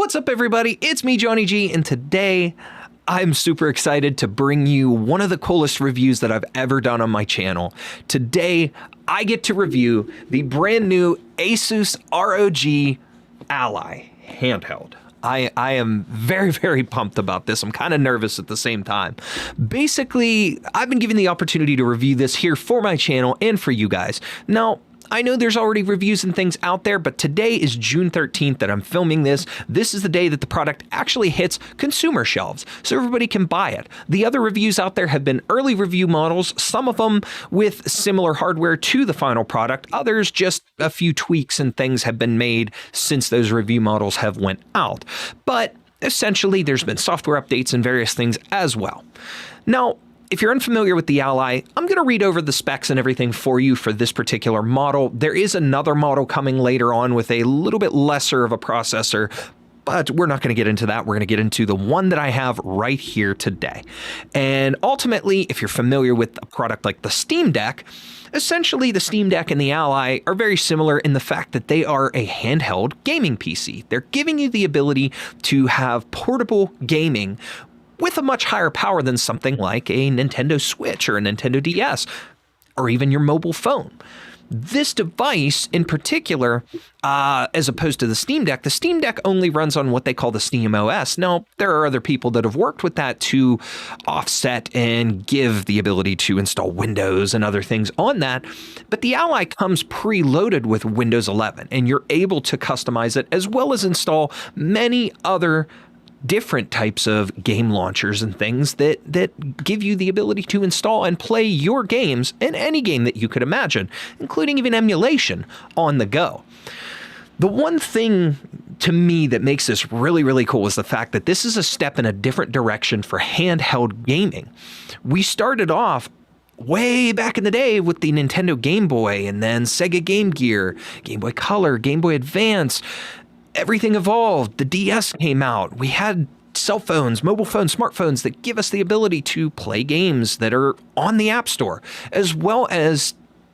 What's up, everybody? It's me, Johnny G, and today I'm super excited to bring you one of the coolest reviews that I've ever done on my channel. Today, I get to review the brand new Asus ROG Ally handheld. I am very, very pumped about this. I'm kind of nervous at the same time. Basically, I've been given the opportunity to review this here for my channel and for you guys. Now, I know there's already reviews and things out there, but today is June 13th that I'm filming this. This is the day that the product actually hits consumer shelves, so everybody can buy it. The other reviews out there have been early review models, some of them with similar hardware to the final product, others just a few tweaks and things have been made since those review models have went out. But essentially, there's been software updates and various things as well. Now, if you're unfamiliar with the Ally, I'm going to read over the specs and everything for you for this particular model. There is another model coming later on with a little bit lesser of a processor, but we're not going to get into that. We're going to get into the one that I have right here today. And ultimately, if you're familiar with a product like the Steam Deck, essentially the Steam Deck and the Ally are very similar in the fact that they are a handheld gaming PC. They're giving you the ability to have portable gaming with a much higher power than something like a Nintendo Switch or a Nintendo DS, or even your mobile phone. This device in particular, as opposed to the Steam Deck only runs on what they call the Steam OS. Now, there are other people that have worked with that to offset and give the ability to install Windows and other things on that, but the Ally comes preloaded with Windows 11, and you're able to customize it as well as install many other different types of game launchers and things that give you the ability to install and play your games in any game that you could imagine, including even emulation on the go. The one thing to me that makes this really, really cool is the fact that this is a step in a different direction for handheld gaming. We started off way back in the day with the Nintendo Game Boy and then Sega Game Gear, Game Boy Color, Game Boy Advance. Everything evolved. The DS came out. We had cell phones, mobile phones, smartphones that give us the ability to play games that are on the App Store, as well as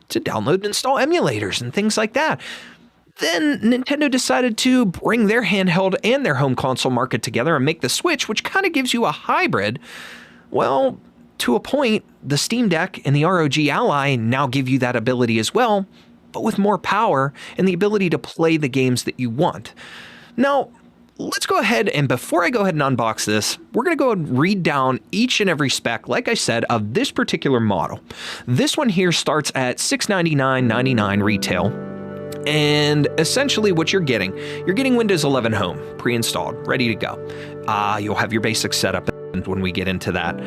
to download and install emulators and things like that. Then Nintendo decided to bring their handheld and their home console market together and make the Switch, which kind of gives you a hybrid. Well, to a point, the Steam Deck and the ROG Ally now give you that ability as well, but with more power and the ability to play the games that you want. Now, let's go ahead and before I go ahead and unbox this, we're going to go and read down each and every spec, like I said, of this particular model. This one here starts at $699.99 retail. And essentially what you're getting Windows 11 Home pre-installed, ready to go. You'll have your basic setup when we get into that.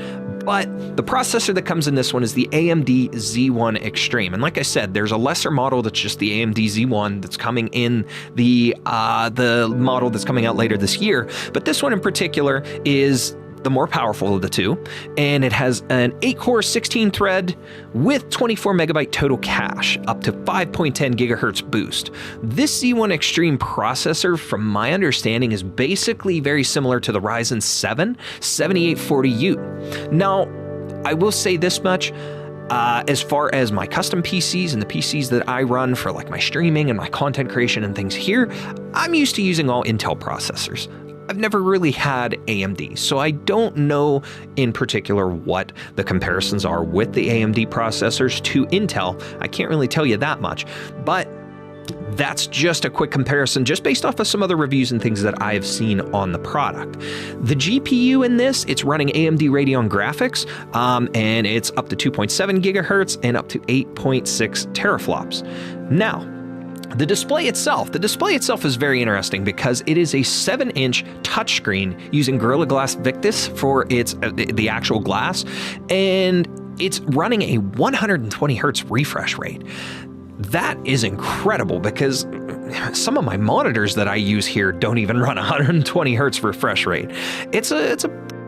But the processor that comes in this one is the AMD Z1 Extreme. And like I said, there's a lesser model that's just the AMD Z1 that's coming in the model that's coming out later this year. But this one in particular is the more powerful of the two, and it has an 8-core 16-thread with 24 megabyte total cache, up to 5.10 gigahertz boost. This Z1 Extreme processor, from my understanding, is basically very similar to the Ryzen 7 7840U. Now, I will say this much. As far as my custom PCs and the PCs that I run for like my streaming and my content creation and things here, I'm used to using all Intel processors. I've never really had AMD, so I don't know in particular what the comparisons are with the AMD processors to Intel. I can't really tell you that much, but that's just a quick comparison just based off of some other reviews and things that I've seen on the product. The GPU in this, it's running AMD Radeon graphics, and it's up to 2.7 gigahertz and up to 8.6 teraflops. Now, the display itself is very interesting because it is a 7-inch touchscreen using Gorilla Glass Victus for its the actual glass, and it's running a 120 hertz refresh rate. That is incredible because some of my monitors that I use here don't even run 120 hertz refresh rate. It's a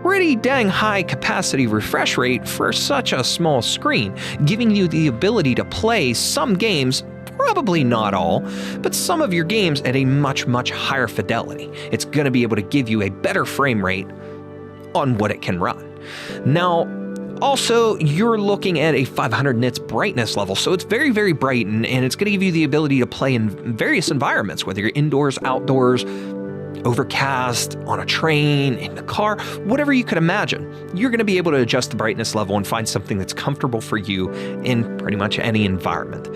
pretty dang high capacity refresh rate for such a small screen, giving you the ability to play some games, probably not all, but some of your games at a much, much higher fidelity. It's going to be able to give you a better frame rate on what it can run. Now, also, you're looking at a 500 nits brightness level, so it's very, very bright, and it's going to give you the ability to play in various environments, whether you're indoors, outdoors, overcast, on a train, in the car, whatever you could imagine. You're going to be able to adjust the brightness level and find something that's comfortable for you in pretty much any environment.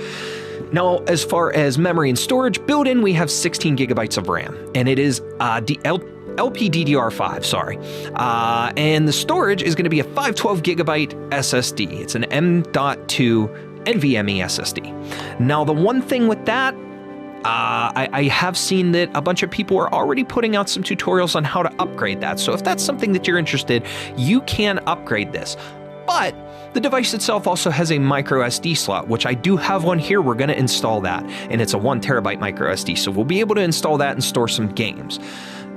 Now, as far as memory and storage, built in we have 16 gigabytes of RAM, and it is LPDDR5, sorry. And the storage is going to be a 512 gigabyte SSD. It's an M.2 NVMe SSD. Now, the one thing with that, I have seen that a bunch of people are already putting out some tutorials on how to upgrade that. So if that's something that you're interested, you can upgrade this. But the device itself also has a micro SD slot, which I do have one here. We're going to install that, and it's a 1 terabyte micro SD. So we'll be able to install that and store some games.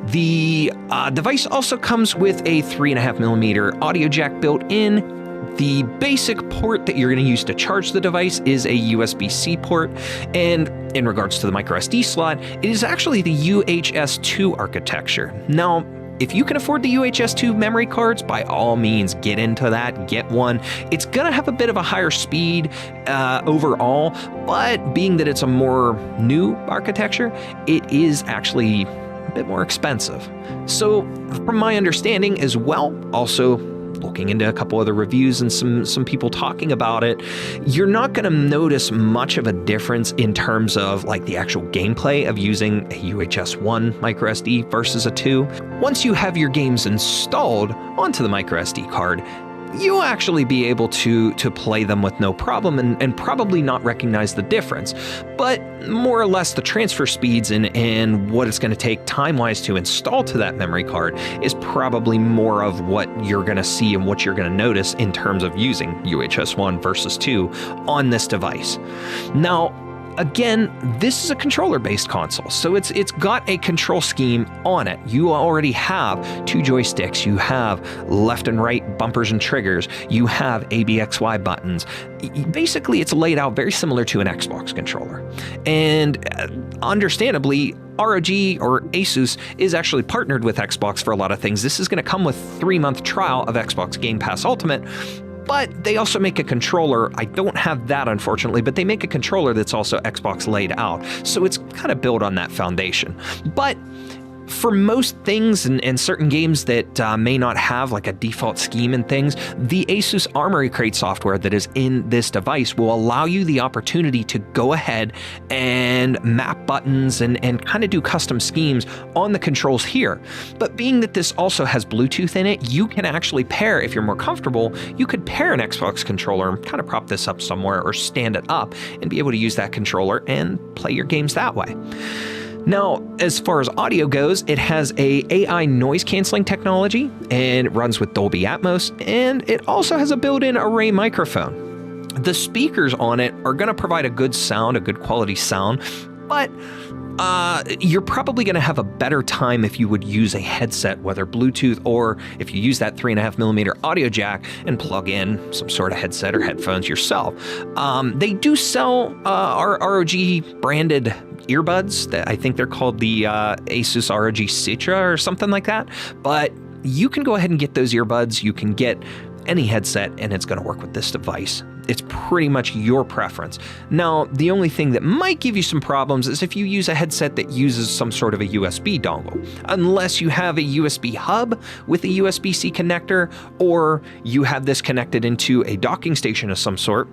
The device also comes with a 3.5mm audio jack built in. The basic port that you're going to use to charge the device is a USB-C port, and in regards to the micro SD slot, it is actually the UHS-2 architecture. Now, if you can afford the UHS-2 memory cards, by all means, get into that, get one. It's going to have a bit of a higher speed overall, but being that it's a more new architecture, it is actually a bit more expensive. So from my understanding as well, also looking into a couple other reviews and some people talking about it, you're not going to notice much of a difference in terms of like the actual gameplay of using a UHS-1 micro SD versus a 2. Once you have your games installed onto the micro SD card, you'll actually be able to play them with no problem and probably not recognize the difference. But more or less the transfer speeds and what it's going to take time-wise to install to that memory card is probably more of what you're going to see and what you're going to notice in terms of using UHS-1 versus 2 on this device. Now, again, this is a controller-based console, so it's got a control scheme on it. You already have 2 joysticks, you have left and right bumpers and triggers, you have ABXY buttons. Basically, it's laid out very similar to an Xbox controller. And understandably, ROG or Asus is actually partnered with Xbox for a lot of things. This is going to come with 3-month trial of Xbox Game Pass Ultimate, but they also make a controller. I don't have that, unfortunately, but they make a controller that's also Xbox laid out. So it's kind of built on that foundation. But for most things and certain games that may not have like a default scheme and things, the Asus Armory Crate software that is in this device will allow you the opportunity to go ahead and map buttons and kind of do custom schemes on the controls here. But being that this also has Bluetooth in it, you can actually pair, if you're more comfortable, you could pair an Xbox controller and kind of prop this up somewhere or stand it up and be able to use that controller and play your games that way. Now, as far as audio goes, it has a AI noise canceling technology and it runs with Dolby Atmos, and it also has a built-in array microphone. The speakers on it are going to provide a good sound, a good quality sound, but you're probably going to have a better time if you would use a headset, whether Bluetooth or if you use that 3.5mm audio jack and plug in some sort of headset or headphones yourself. They do sell our ROG branded earbuds that I think they're called the Asus ROG Citra or something like that. But you can go ahead and get those earbuds. You can get any headset and it's going to work with this device. It's pretty much your preference. Now, the only thing that might give you some problems is if you use a headset that uses some sort of a USB dongle. Unless you have a USB hub with a USB-C connector, or you have this connected into a docking station of some sort,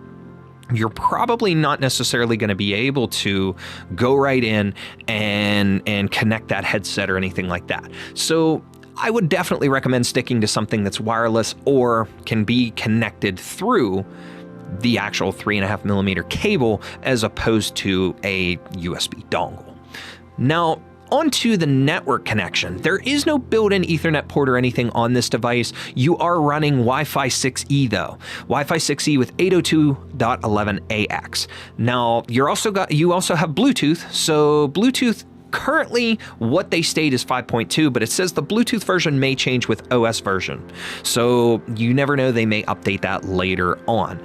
you're probably not necessarily going to be able to go right in and connect that headset or anything like that. So I would definitely recommend sticking to something that's wireless or can be connected through the actual 3.5mm cable as opposed to a USB dongle. Now, onto the network connection. There is no built-in Ethernet port or anything on this device. You are running Wi-Fi 6E though. Wi-Fi 6E with 802.11ax. Now, you also have Bluetooth. So Bluetooth currently what they state is 5.2, but it says the Bluetooth version may change with OS version. So you never know, they may update that later on.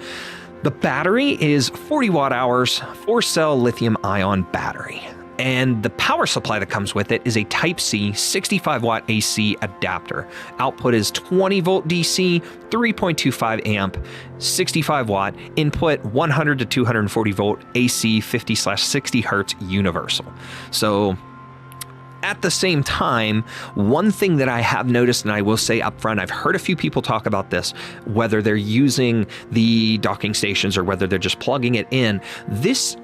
The battery is 40 watt hours, 4-cell lithium ion battery. And the power supply that comes with it is a Type-C 65 watt AC adapter. Output is 20 volt DC, 3.25 amp, 65 watt, input 100 to 240 volt AC 50/60 hertz universal. So At the same time, one thing that I have noticed, and I will say up front, I've heard a few people talk about this, whether they're using the docking stations or whether they're just plugging it in. This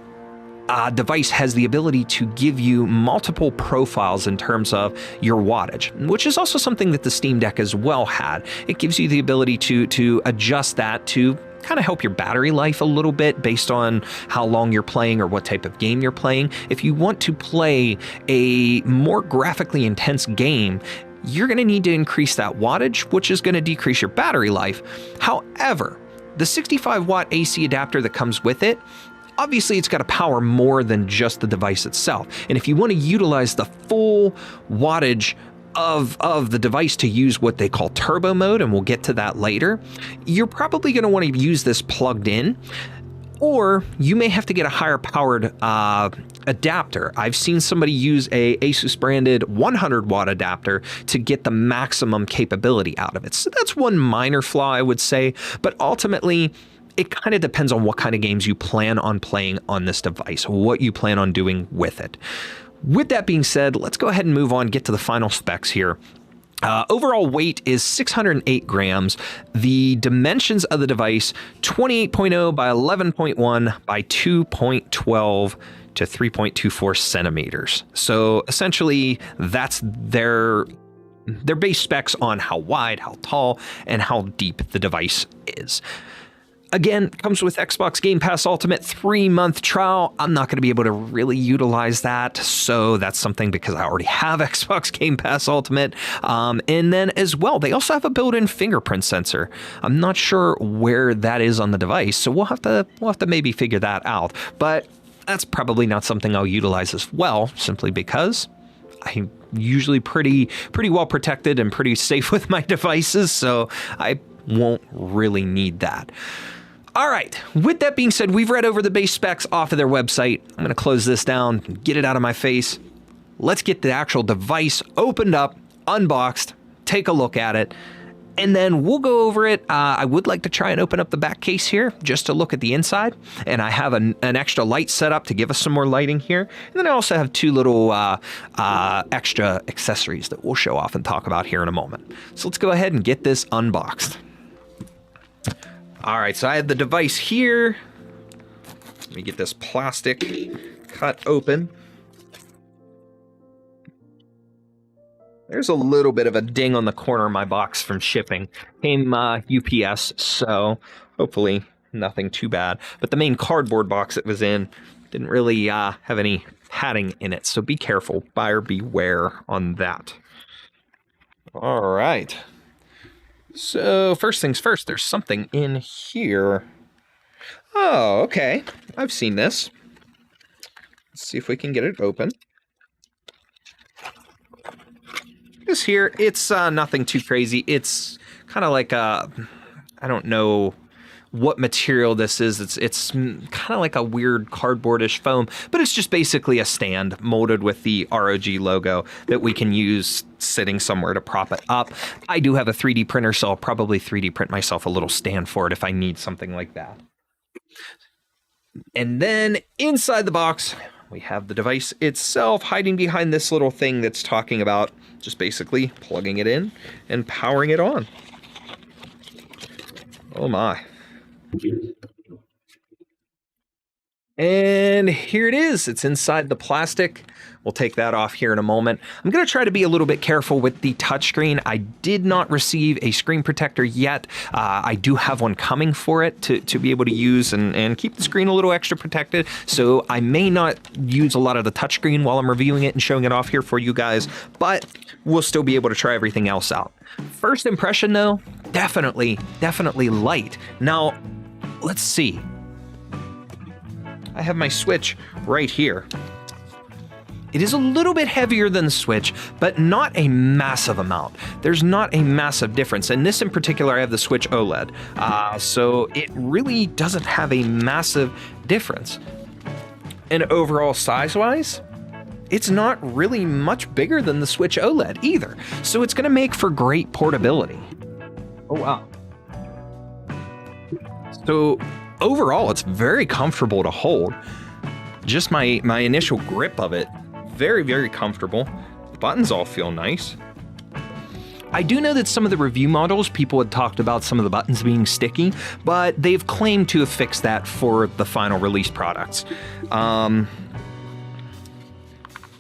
device has the ability to give you multiple profiles in terms of your wattage, which is also something that the Steam Deck as well had. It gives you the ability to adjust that to kind of help your battery life a little bit based on how long you're playing or what type of game you're playing. If you want to play a more graphically intense game, you're going to need to increase that wattage, which is going to decrease your battery life. However, the 65 watt AC adapter that comes with it, obviously it's got to power more than just the device itself. And if you want to utilize the full wattage of the device to use what they call turbo mode, and we'll get to that later, you're probably going to want to use this plugged in, or you may have to get a higher powered adapter. I've seen somebody use a Asus branded 100 watt adapter to get the maximum capability out of it. So that's one minor flaw, I would say, but ultimately it kind of depends on what kind of games you plan on playing on this device, what you plan on doing with it. With that being said, let's go ahead and move on, get to the final specs here. Overall weight is 608 grams. The dimensions of the device, 28.0 by 11.1 by 2.12 to 3.24 centimeters. So essentially that's their base specs on how wide, how tall, and how deep the device is. Again, comes with Xbox Game Pass Ultimate 3-month trial. I'm not going to be able to really utilize that, so that's something because I already have Xbox Game Pass Ultimate. And then as well, they also have a built-in fingerprint sensor. I'm not sure where that is on the device, so we'll have to maybe figure that out. But that's probably not something I'll utilize as well, simply because I'm usually pretty well protected and pretty safe with my devices, so I won't really need that. All right, with that being said, we've read over the base specs off of their website. I'm going to close this down, get it out of my face. Let's get the actual device opened up, unboxed, take a look at it, and then we'll go over it. I would like to try and open up the back case here just to look at the inside, and I have an extra light set up to give us some more lighting here. And then I also have two little extra accessories that we'll show off and talk about here in a moment. So let's go ahead and get this unboxed. All right, so I have the device here. Let me get this plastic cut open. There's a little bit of a ding on the corner of my box from shipping. Came UPS, so hopefully nothing too bad. But the main cardboard box it was in didn't really have any padding in it, so be careful, buyer beware on that. All right. So first things first, there's something in here. Oh, okay. I've seen this. Let's see if we can get it open. This here, it's nothing too crazy. It's kind of like a, I don't know what material this is. It's kind of like a weird cardboardish foam, but it's just basically a stand molded with the ROG logo that we can use sitting somewhere to prop it up. I do have a 3D printer, so I'll probably 3D print myself a little stand for it if I need something like that. And then inside the box, we have the device itself hiding behind this little thing that's talking about just basically plugging it in and powering it on. Oh my. And here it is. It's inside the plastic. We'll take that off here in a moment. I'm going to try to be a little bit careful with the touchscreen. I did not receive a screen protector yet. I do have one coming for it to be able to use and keep the screen a little extra protected. So I may not use a lot of the touchscreen while I'm reviewing it and showing it off here for you guys, but we'll still be able to try everything else out. First impression though, definitely light. Now, let's see. I have my Switch right here. It is a little bit heavier than the Switch, but not a massive amount. There's not a massive difference. And this in particular, I have the Switch OLED. So it really doesn't have a massive difference. And overall size-wise, it's not really much bigger than the Switch OLED either. So it's gonna make for great portability. Oh, wow. So overall, it's very comfortable to hold. Just my initial grip of it, very comfortable. The buttons all feel nice. I do know that some of the review models, people had talked about some of the buttons being sticky, but they've claimed to have fixed that for the final release products.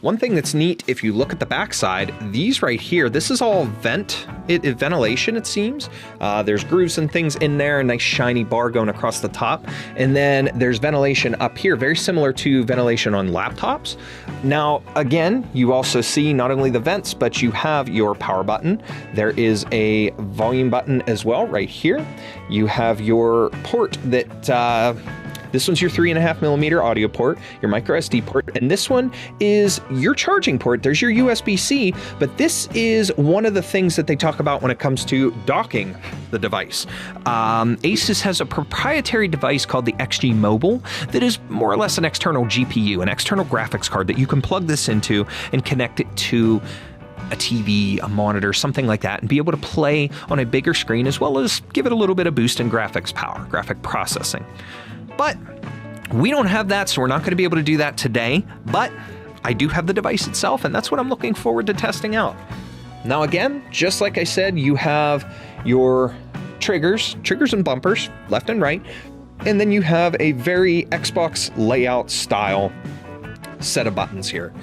One thing that's neat, if you look at the backside, these right here, this is all ventilation, it seems. There's grooves and things in there, a nice shiny bar going across the top. And then there's ventilation up here, very similar to ventilation on laptops. Now, again, you also see not only the vents, but you have your power button. There is a volume button as well right here. You have your port that, this one's your 3.5mm audio port, your micro SD port, and this one is your charging port. There's your USB-C, but this is one of the things that they talk about when it comes to docking the device. Asus has a proprietary device called the XG Mobile that is more or less an external GPU, an external graphics card that you can plug this into and connect it to a TV, a monitor, something like that, and be able to play on a bigger screen, as well as give it a little bit of boost in graphics power, graphic processing. But we don't have that, so we're not going to be able to do that today, but I do have the device itself, and that's what I'm looking forward to testing out. Now again, just like I said, you have your triggers and bumpers, left and right, and then you have a very Xbox layout style set of buttons here.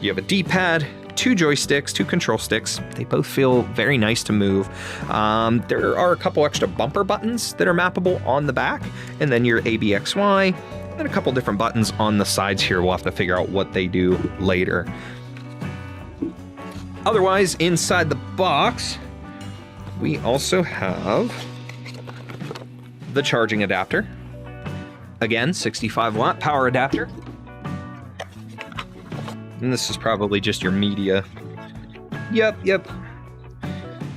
You have a D-pad, 2 joysticks, 2 control sticks. They both feel very nice to move. There are a couple extra bumper buttons that are mappable on the back, and then your ABXY, and a couple different buttons on the sides here. We'll have to figure out what they do later. Otherwise, inside the box, we also have the charging adapter. Again, 65-watt power adapter. And this is probably just your media. Yep.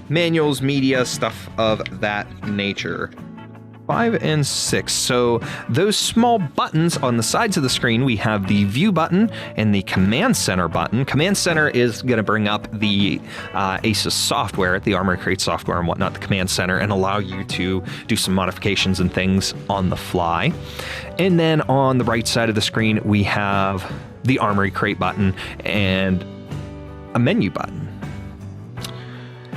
Manuals, media, stuff of that nature. 5 and 6. So those small buttons on the sides of the screen, we have the view button and the command center button. Command center is going to bring up the Asus software, the Armoury Crate software and whatnot, the command center, and allow you to do some modifications and things on the fly. And then on the right side of the screen, we have the Armoury Crate button and a menu button.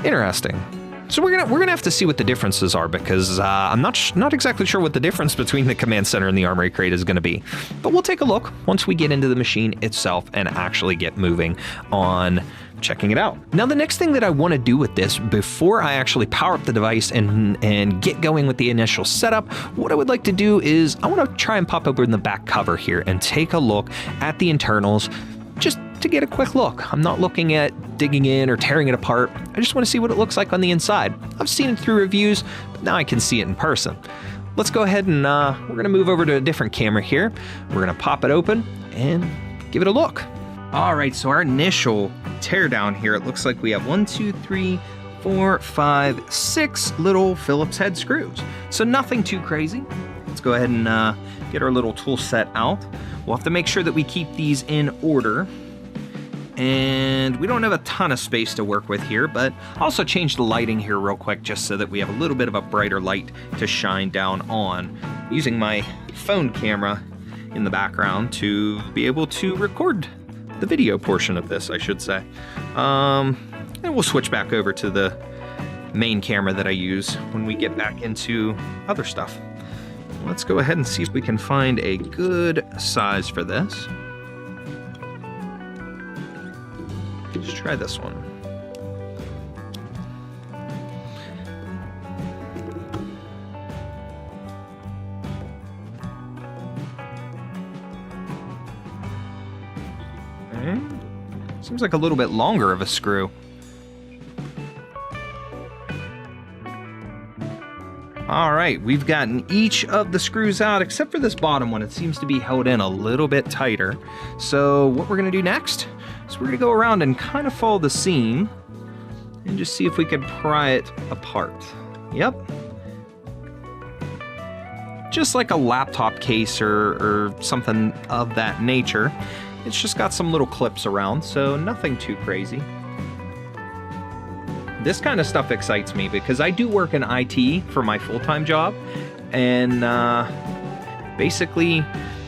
Interesting. So we're gonna have to see what the differences are, because I'm not exactly sure what the difference between the command center and the Armoury Crate is going to be. But we'll take a look once we get into the machine itself and actually get moving on checking it out. Now, the next thing that I want to do with this, before I actually power up the device and get going with the initial setup, what I would like to do is I want to try and pop open the back cover here and take a look at the internals, just to get a quick look. I'm not looking at digging in or tearing it apart. I just want to see what it looks like on the inside. I've seen it through reviews, but now I can see it in person. Let's go ahead and we're going to move over to a different camera here. We're going to pop it open and give it a look. All right, so our initial teardown here, it looks like we have 1, 2, 3, 4, 5, 6 little Phillips head screws. So nothing too crazy. Let's go ahead and get our little tool set out. We'll have to make sure that we keep these in order. And we don't have a ton of space to work with here, but I'll also change the lighting here real quick just so that we have a little bit of a brighter light to shine down on, using my phone camera in the background to be able to record the video portion of this, I should say. And we'll switch back over to the main camera that I use when we get back into other stuff. Let's go ahead and see if we can find a good size for this. Let's try this one. Okay. Seems like a little bit longer of a screw. All right, we've gotten each of the screws out except for this bottom one. It seems to be held in a little bit tighter. So what we're gonna do next is we're gonna go around and kind of follow the seam and just see if we can pry it apart. Yep. Just like a laptop case or something of that nature. It's just got some little clips around, so nothing too crazy. This kind of stuff excites me because I do work in IT for my full-time job, and basically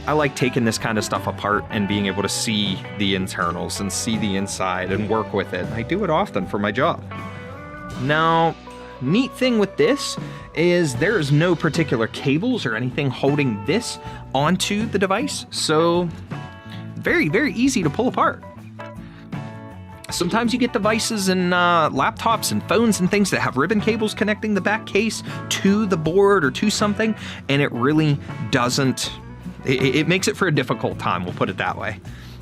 I like taking this kind of stuff apart and being able to see the internals and see the inside and work with it. I do it often for my job. Now, neat thing with this is there is no particular cables or anything holding this onto the device, so very, very easy to pull apart. Sometimes you get devices and laptops and phones and things that have ribbon cables connecting the back case to the board or to something, and it really doesn't, it makes it for a difficult time, we'll put it that way.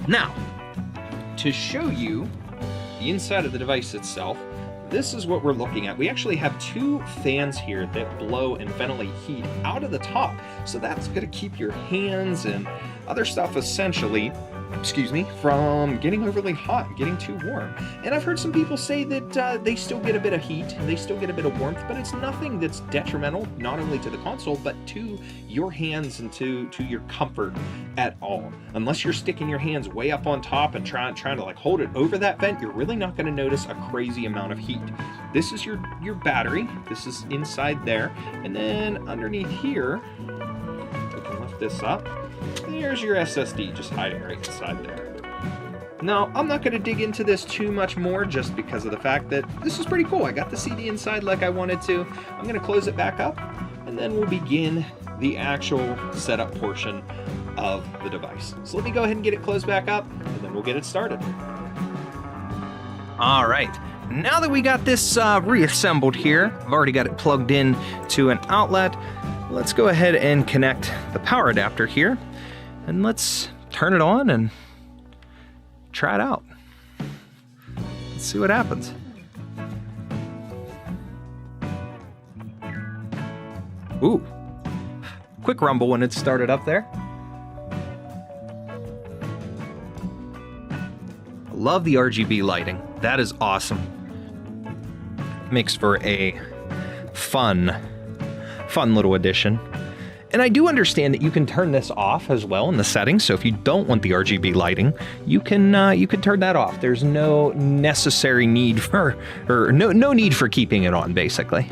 Now, to show you the inside of the device itself, this is what we're looking at. We actually have two fans here that blow and ventilate heat out of the top. So that's gonna keep your hands and other stuff essentially, from getting overly hot, getting too warm. And I've heard some people say that they still get a bit of heat, they still get a bit of warmth, but it's nothing that's detrimental, not only to the console, but to your hands and to your comfort at all. Unless you're sticking your hands way up on top and trying to like hold it over that vent, you're really not gonna notice a crazy amount of heat. This is your battery, this is inside there, and then underneath here, we can lift this up. There's your SSD just hiding right inside there. Now, I'm not going to dig into this too much more just because of the fact that this is pretty cool. I got to see the inside like I wanted to. I'm going to close it back up, and then we'll begin the actual setup portion of the device. So let me go ahead and get it closed back up, and then we'll get it started. All right. Now that we got this reassembled here, I've already got it plugged in to an outlet. Let's go ahead and connect the power adapter here, and let's turn it on and try it out. Let's see what happens. Ooh, quick rumble when it started up there. Love the RGB lighting. That is awesome. Makes for a fun little addition. And I do understand that you can turn this off as well in the settings. So if you don't want the RGB lighting, you can turn that off. There's no necessary need for, or no need for keeping it on, basically.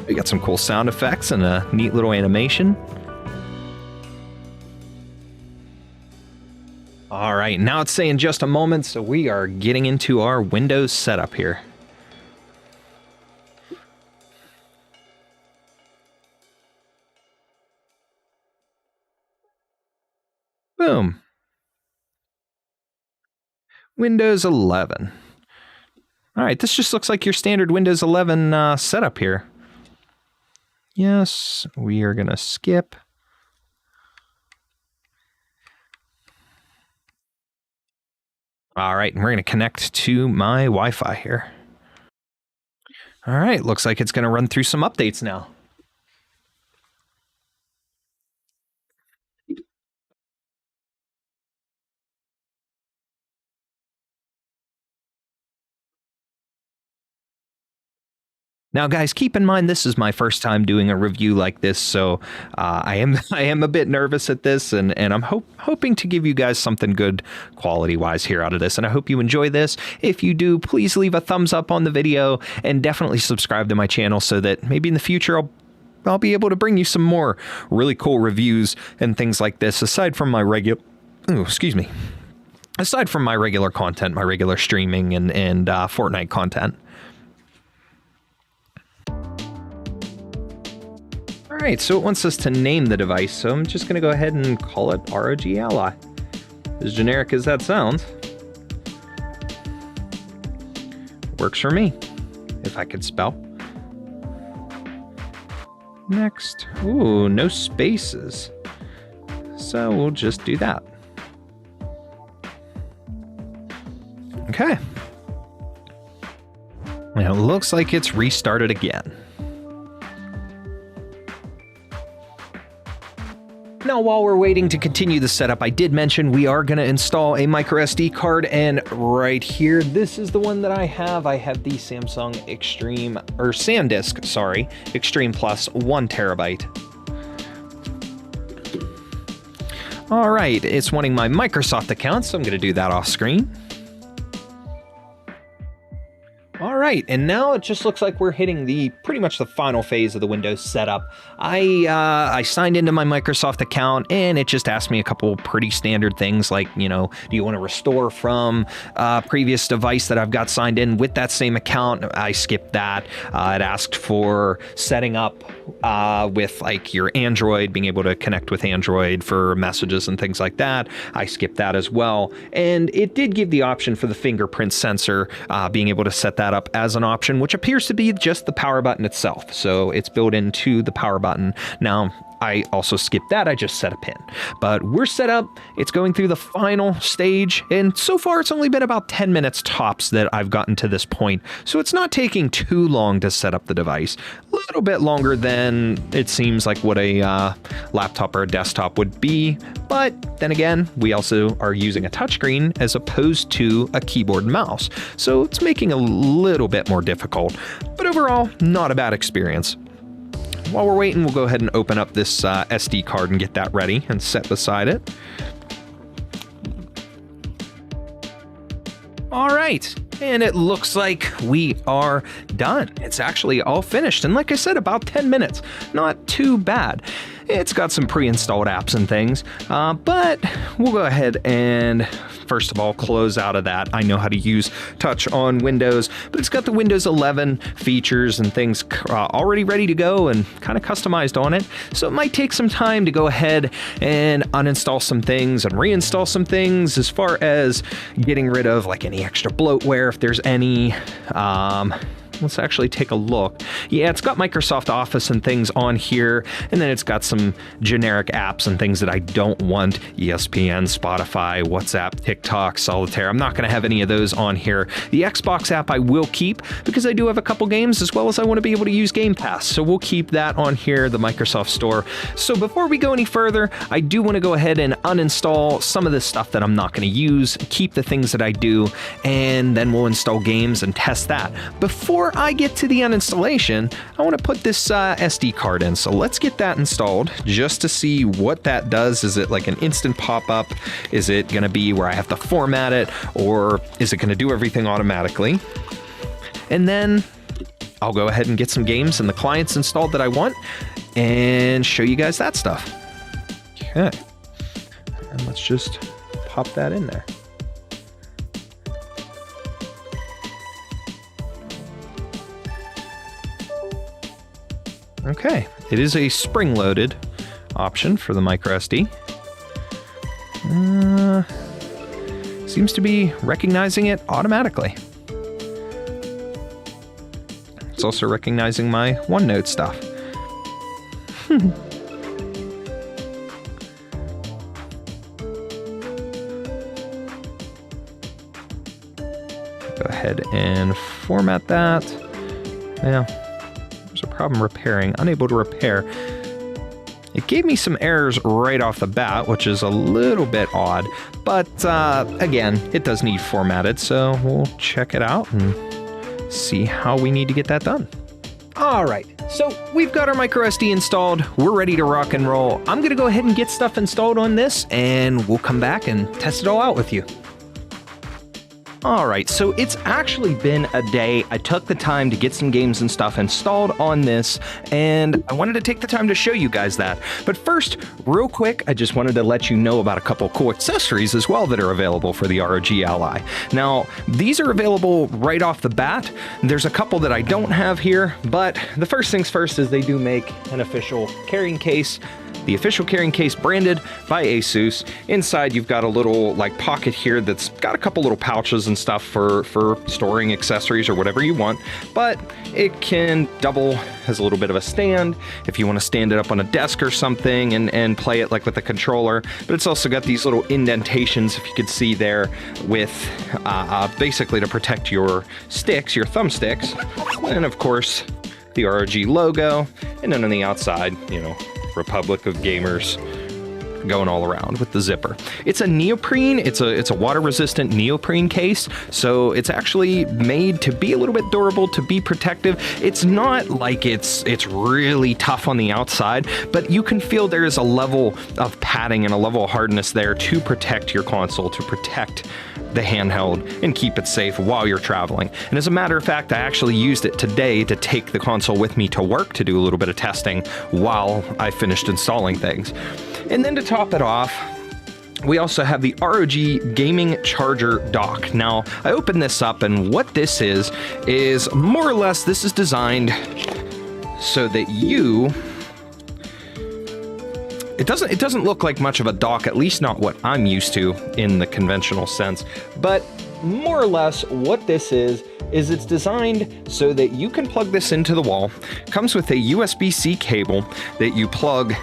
We got some cool sound effects and a neat little animation. All right, now it's saying just a moment, so we are getting into our Windows setup here. Boom. Windows 11. All right, this just looks like your standard Windows 11 setup here. Yes, we are gonna skip. All right, and we're gonna connect to my Wi-Fi here. All right, looks like it's gonna run through some updates now. Now, guys, keep in mind this is my first time doing a review like this, so I am a bit nervous at this, and I'm hoping to give you guys something good quality-wise here out of this, and I hope you enjoy this. If you do, please leave a thumbs up on the video, and definitely subscribe to my channel so that maybe in the future I'll be able to bring you some more really cool reviews and things like this, aside from my aside from my regular content, my regular streaming and Fortnite content. All right, so it wants us to name the device, so I'm just going to go ahead and call it ROG Ally. As generic as that sounds. Works for me, if I could spell. Next. Ooh, no spaces. So we'll just do that. Okay. And it looks like it's restarted again. Now, while we're waiting to continue the setup, I did mention we are going to install a micro SD card, and right here, this is the one that I have. I have the Samsung Extreme, or SanDisk, sorry, Extreme Plus 1 terabyte. All right, it's wanting my Microsoft account, so I'm going to do that off screen. All right, and now it just looks like we're hitting pretty much the final phase of the Windows setup. I signed into my Microsoft account, and it just asked me a couple pretty standard things like, you know, do you want to restore from a previous device that I've got signed in with that same account? I skipped that. It asked for setting up with like your Android, being able to connect with Android for messages and things like that. I skipped that as well, and it did give the option for the fingerprint sensor, being able to set that up as an option, which appears to be just the power button itself. So it's built into the power button. Now, I also skipped that, I just set a pin. But we're set up, it's going through the final stage, and so far it's only been about 10 minutes tops that I've gotten to this point, so it's not taking too long to set up the device. A little bit longer than it seems like what a laptop or a desktop would be, but then again, we also are using a touchscreen as opposed to a keyboard and mouse, so it's making it a little bit more difficult, but overall, not a bad experience. While we're waiting, we'll go ahead and open up this SD card and get that ready and set beside it. All right, and it looks like we are done. It's actually all finished, and like I said, about 10 minutes. Not too bad. It's got some pre-installed apps and things, but we'll go ahead and first of all close out of that. I know how to use touch on Windows, but it's got the Windows 11 features and things already ready to go and kind of customized on it. So it might take some time to go ahead and uninstall some things and reinstall some things as far as getting rid of like any extra bloatware if there's any. Let's actually take a look. Yeah, it's got Microsoft Office and things on here, and then it's got some generic apps and things that I don't want. ESPN, Spotify, WhatsApp, TikTok, Solitaire. I'm not going to have any of those on here. The Xbox app I will keep because I do have a couple games, as well as I want to be able to use Game Pass. So we'll keep that on here, the Microsoft Store. So before we go any further, I do want to go ahead and uninstall some of this stuff that I'm not going to use, keep the things that I do, and then we'll install games and test that. Before I get to the uninstallation, I want to put this SD card in. So let's get that installed just to see what that does. Is it like an instant pop-up? Is it going to be where I have to format it? Or is it going to do everything automatically? And then I'll go ahead and get some games and the clients installed that I want and show you guys that stuff. Okay. And let's just pop that in there. Okay, it is a spring-loaded option for the microSD. Seems to be recognizing it automatically. It's also recognizing my OneNote stuff. Go ahead and format that. Yeah. A problem repairing, unable to repair. It gave me some errors right off the bat, which is a little bit odd, but again, it does need formatted, so we'll check it out and see how we need to get that done. All right, so we've got our microSD installed. We're ready to rock and roll. I'm gonna go ahead and get stuff installed on this, and we'll come back and test it all out with you. All right, so it's actually been a day. I took the time to get some games and stuff installed on this, and I wanted to take the time to show you guys that. But first, real quick, I just wanted to let you know about a couple cool accessories as well that are available for the ROG Ally. Now, these are available right off the bat. There's a couple that I don't have here, but the first things first is they do make an official carrying case. The official carrying case branded by Asus. Inside you've got a little like pocket here that's got a couple little pouches and stuff for storing accessories or whatever you want, but it can double as a little bit of a stand if you want to stand it up on a desk or something and play it like with a controller. But it's also got these little indentations, if you could see there, with basically to protect your sticks, your thumbsticks, and of course the ROG logo, and then on the outside, you know, Republic of Gamers going all around with the zipper. It's a neoprene. It's a water-resistant neoprene case, so it's actually made to be a little bit durable, to be protective. It's not like it's really tough on the outside, but you can feel there is a level of padding and a level of hardness there to protect your console, to protect the handheld and keep it safe while you're traveling. And as a matter of fact, I actually used it today to take the console with me to work to do a little bit of testing while I finished installing things. And then to top it off, we also have the ROG gaming charger dock. Now, I opened this up, and what this is more or less, this is designed so that it doesn't look like much of a dock, at least not what I'm used to in the conventional sense. But more or less what this is it's designed so that you can plug this into the wall. Comes with a USB-C cable that you plug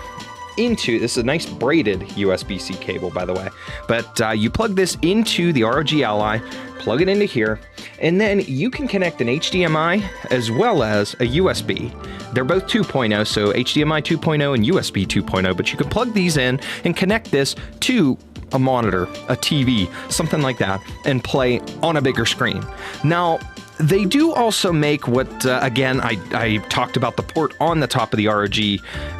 into. This is a nice braided USB-C cable, by the way. But you plug this into the ROG Ally, plug it into here, and then you can connect an HDMI as well as a USB. They're both 2.0, so HDMI 2.0 and USB 2.0, but you can plug these in and connect this to a monitor, a TV, something like that, and play on a bigger screen. Now, they do also make what, again, I talked about the port on the top of the ROG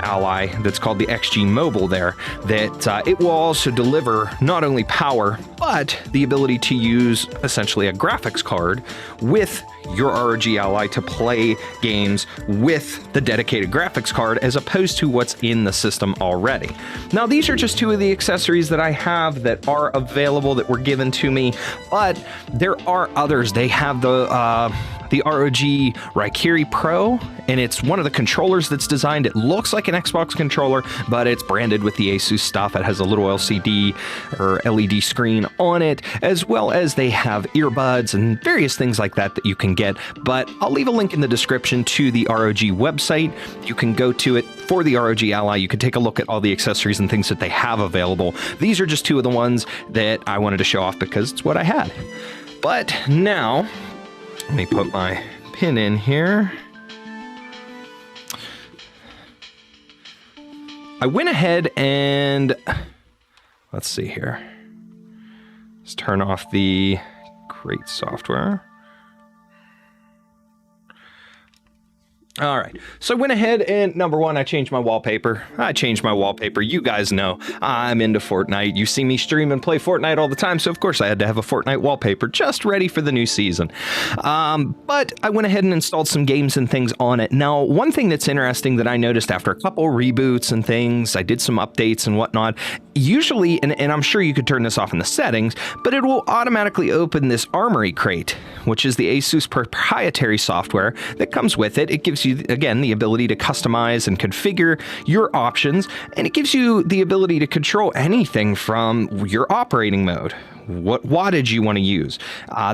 Ally that's called the XG Mobile there, that it will also deliver not only power, but the ability to use essentially a graphics card with your ROG Ally to play games with the dedicated graphics card as opposed to what's in the system already. Now, these are just two of the accessories that I have that are available that were given to me, but there are others. They have the ROG Raikiri Pro, and it's one of the controllers that's designed. It looks like an Xbox controller, but it's branded with the Asus stuff. It has a little LCD or LED screen on it, as well as they have earbuds and various things like that that you can get. But I'll leave a link in the description to the ROG website. You can go to it for the ROG Ally. You can take a look at all the accessories and things that they have available. These are just two of the ones that I wanted to show off because it's what I had. But now, let me put my pin in here. I went ahead and, let's see here. Let's turn off the Crate software. All right, so I went ahead and number one, I changed my wallpaper. You guys know I'm into Fortnite. You see me stream and play Fortnite all the time, so of course I had to have a Fortnite wallpaper just ready for the new season. But I went ahead and installed some games and things on it. Now, one thing that's interesting that I noticed after a couple reboots and things, I did some updates and whatnot, usually, and I'm sure you could turn this off in the settings, but it will automatically open this Armory Crate, which is the Asus proprietary software that comes with it. It gives you, again, the ability to customize and configure your options, and it gives you the ability to control anything from your operating mode. What wattage you want to use.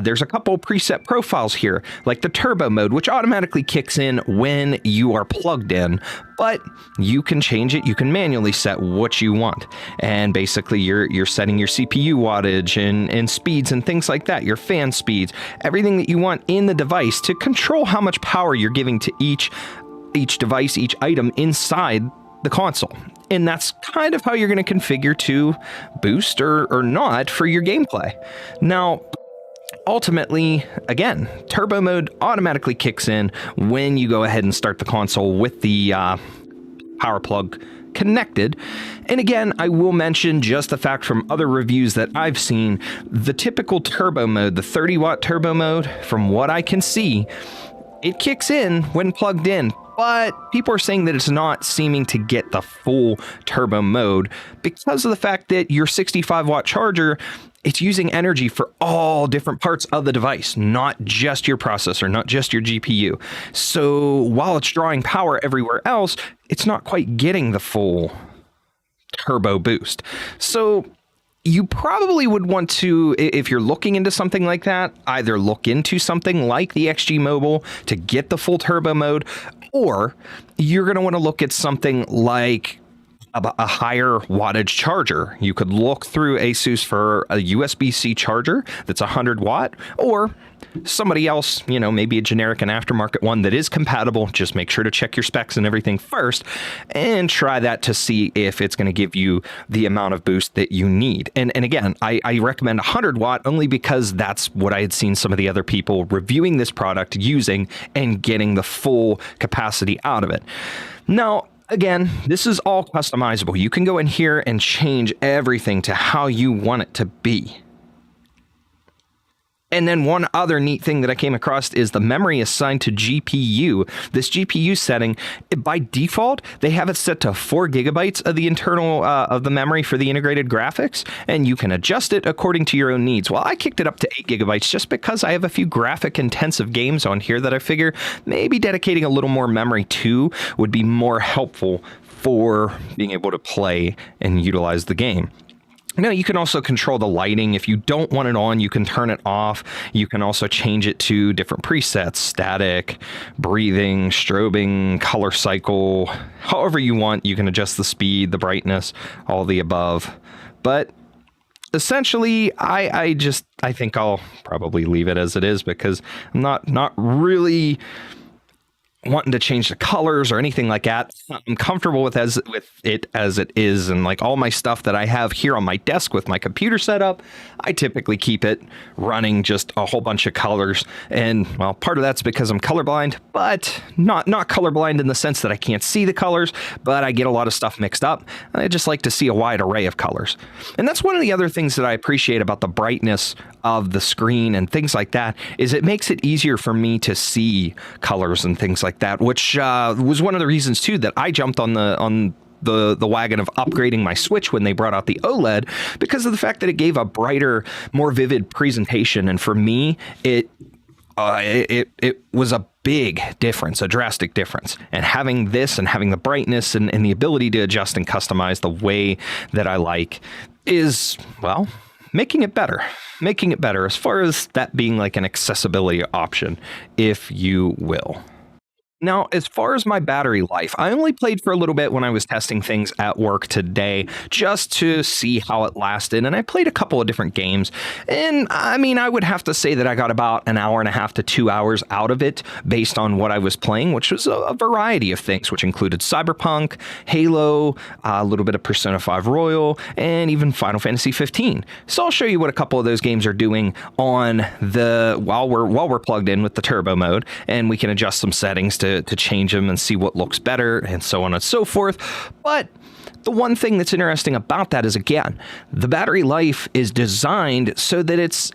There's a couple preset profiles here, like the turbo mode, which automatically kicks in when you are plugged in, but you can change it. You can manually set what you want. And basically you're setting your CPU wattage and speeds and things like that, your fan speeds, everything that you want in the device to control how much power you're giving to each device, each item inside the console. And that's kind of how you're going to configure to boost or not for your gameplay. Now, ultimately, again, turbo mode automatically kicks in when you go ahead and start the console with the power plug connected. And again, I will mention just the fact from other reviews that I've seen, the typical turbo mode, the 30-watt turbo mode, from what I can see, it kicks in when plugged in. But people are saying that it's not seeming to get the full turbo mode because of the fact that your 65-watt charger, it's using energy for all different parts of the device, not just your processor, not just your GPU. So while it's drawing power everywhere else, it's not quite getting the full turbo boost. So you probably would want to, if you're looking into something like that, either look into something like the XG Mobile to get the full turbo mode, or you're going to want to look at something like a higher wattage charger. You could look through Asus for a USB-C charger that's 100 watt, or somebody else, you know, maybe a generic and aftermarket one that is compatible. Just make sure to check your specs and everything first and try that to see if it's going to give you the amount of boost that you need. And again, I recommend 100 watt only because that's what I had seen some of the other people reviewing this product using and getting the full capacity out of it. Now, again, this is all customizable. You can go in here and change everything to how you want it to be. And then one other neat thing that I came across is the memory assigned to GPU. This GPU setting, by default, they have it set to 4 gigabytes of the internal of the memory for the integrated graphics, and you can adjust it according to your own needs. Well, I kicked it up to 8 gigabytes just because I have a few graphic intensive games on here that I figure maybe dedicating a little more memory to would be more helpful for being able to play and utilize the game. Now, you can also control the lighting. If you don't want it on, you can turn it off. You can also change it to different presets: static, breathing, strobing, color cycle. However you want, you can adjust the speed, the brightness, all the above. But essentially, I think I'll probably leave it as it is because I'm not really wanting to change the colors or anything like that. I'm comfortable with it as it is, and like all my stuff that I have here on my desk with my computer setup, I typically keep it running just a whole bunch of colors. And well, part of that's because I'm colorblind, but not colorblind in the sense that I can't see the colors, but I get a lot of stuff mixed up. I just like to see a wide array of colors. And that's one of the other things that I appreciate about the brightness of the screen and things like that, is it makes it easier for me to see colors and things like that, which was one of the reasons too that I jumped on the wagon of upgrading my Switch when they brought out the OLED, because of the fact that it gave a brighter, more vivid presentation. And for me, it was a big difference, a drastic difference. And having this and having the brightness and the ability to adjust and customize the way that I like is, well, making it better as far as that being like an accessibility option, if you will. Now, as far as my battery life, I only played for a little bit when I was testing things at work today, just to see how it lasted. And I played a couple of different games. And I mean, I would have to say that I got about an hour and a half to 2 hours out of it based on what I was playing, which was a variety of things, which included Cyberpunk, Halo, a little bit of Persona 5 Royal, and even Final Fantasy 15. So I'll show you what a couple of those games are doing on while we're plugged in with the turbo mode, and we can adjust some settings to change them and see what looks better and so on and so forth. But the one thing that's interesting about that is, again, the battery life is designed so that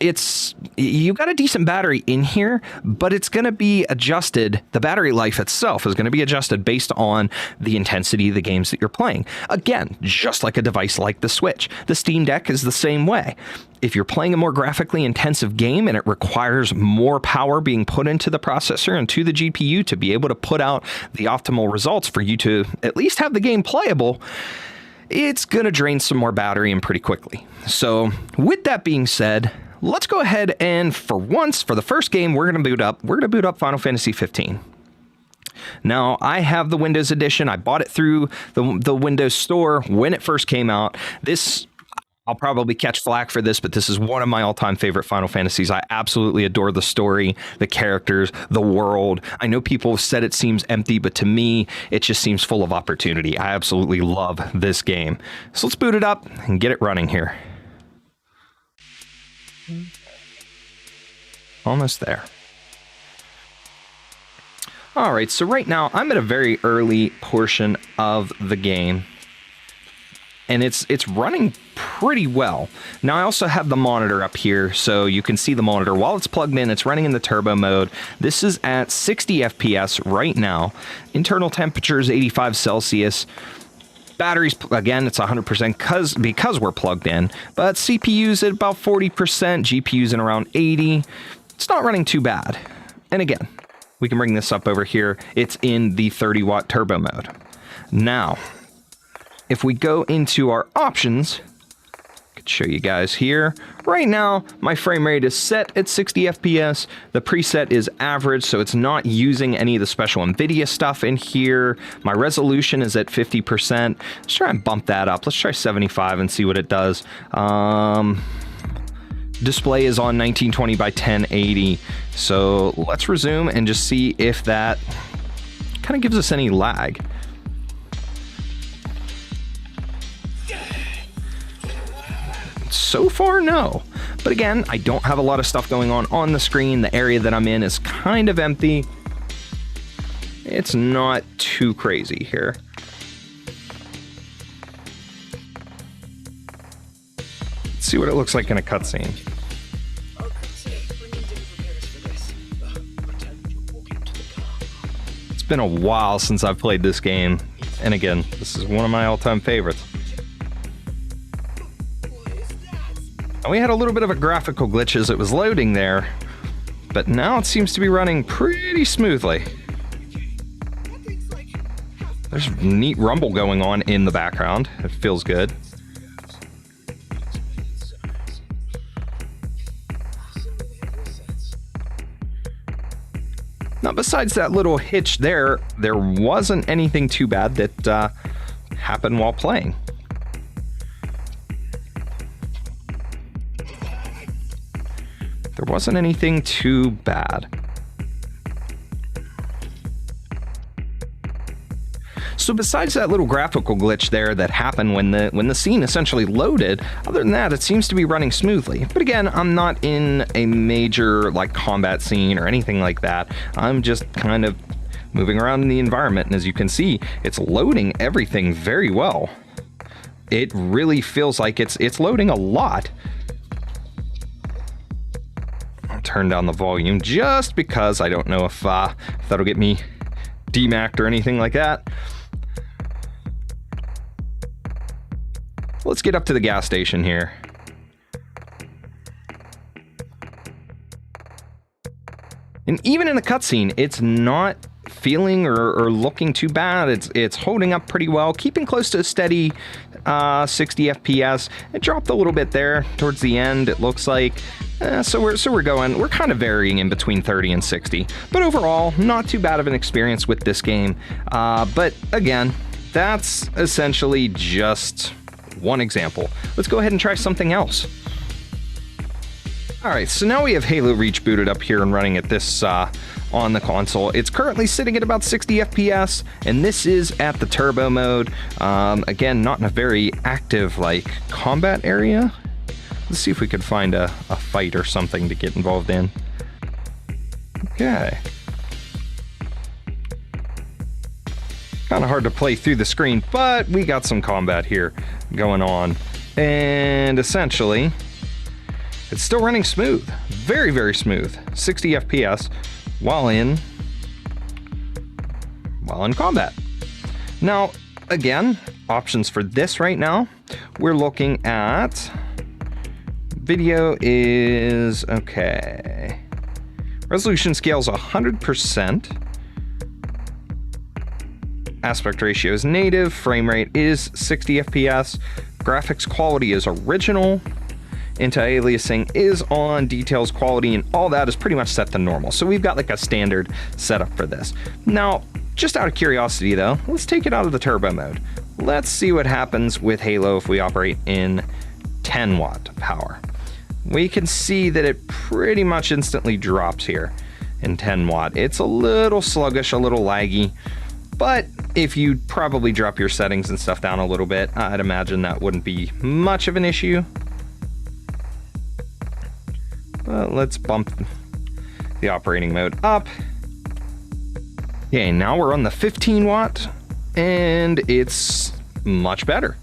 you've got a decent battery in here, but it's going to be adjusted. The battery life itself is going to be adjusted based on the intensity of the games that you're playing. Again, just like a device like the Switch. The Steam Deck is the same way. If you're playing a more graphically intensive game and it requires more power being put into the processor and to the GPU to be able to put out the optimal results for you to at least have the game playable, it's going to drain some more battery and pretty quickly. So with that being said, let's go ahead and for the first game, we're going to boot up Final Fantasy 15. Now, I have the Windows edition. I bought it through the Windows Store when it first came out. I'll probably catch flack for this, but this is one of my all-time favorite Final Fantasies. I absolutely adore the story, the characters, the world. I know people have said it seems empty, but to me, it just seems full of opportunity. I absolutely love this game. So let's boot it up and get it running here. Almost there. All right, so right now, I'm at a very early portion of the game, and it's running pretty well. Now, I also have the monitor up here, so you can see the monitor. While it's plugged in, it's running in the turbo mode. This is at 60 FPS right now. Internal temperature is 85 Celsius. Batteries, again, it's 100% because we're plugged in, but CPU's at about 40%, GPU's in around 80. It's not running too bad. And again, we can bring this up over here. It's in the 30-watt turbo mode. Now, if we go into our options, show you guys here. Right now, my frame rate is set at 60 FPS. The preset is average, so it's not using any of the special NVIDIA stuff in here. My resolution is at 50%. Let's try and bump that up. Let's try 75 and see what it does. Display is on 1920 by 1080. So let's resume and just see if that kind of gives us any lag. So far, no. But again, I don't have a lot of stuff going on the screen. The area that I'm in is kind of empty. It's not too crazy here. Let's see what it looks like in a cutscene. It's been a while since I've played this game. And again, this is one of my all-time favorites. We had a little bit of a graphical glitch as it was loading there, but now it seems to be running pretty smoothly. There's a neat rumble going on in the background. It feels good. Now, besides that little hitch there wasn't anything too bad that happened while playing. There wasn't anything too bad. So besides that little graphical glitch there that happened when the scene essentially loaded, other than that, it seems to be running smoothly. But again, I'm not in a major like combat scene or anything like that. I'm just kind of moving around in the environment, and as you can see, it's loading everything very well. It really feels like it's loading a lot. Turn down the volume just because I don't know if that'll get me demacked or anything like that. Let's get up to the gas station here. And even in the cutscene, it's not feeling or looking too bad. It's holding up pretty well, keeping close to a steady 60 FPS. It dropped a little bit there towards the end, it looks like. So we're kind of varying in between 30 and 60. But overall, not too bad of an experience with this game. But again, that's essentially just one example. Let's go ahead and try something else. All right, so now we have Halo Reach booted up here and running at this on the console. It's currently sitting at about 60 FPS, and this is at the turbo mode. Again, not in a very active like combat area. Let's see if we could find a fight or something to get involved in. Okay. Kind of hard to play through the screen, but we got some combat here going on. And essentially, it's still running smooth. Very, very smooth. 60 FPS while in combat. Now, again, options for this right now, we're looking at video is okay. Resolution scale is 100%. Aspect ratio is native. Frame rate is 60 FPS. Graphics quality is original. Anti-aliasing is on. Details quality and all that is pretty much set to normal. So we've got like a standard setup for this. Now, just out of curiosity though, let's take it out of the turbo mode. Let's see what happens with Halo if we operate in 10 watt power. We can see that it pretty much instantly drops here in 10 watt. It's a little sluggish, a little laggy, but if you probably drop your settings and stuff down a little bit, I'd imagine that wouldn't be much of an issue. Well, let's bump the operating mode up. Okay, now we're on the 15 watt and it's much better.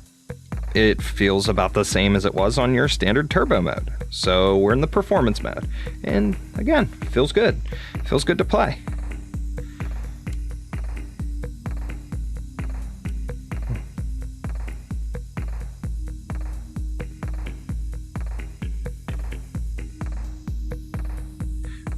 It feels about the same as it was on your standard turbo mode. So we're in the performance mode. And again, feels good. Feels good to play.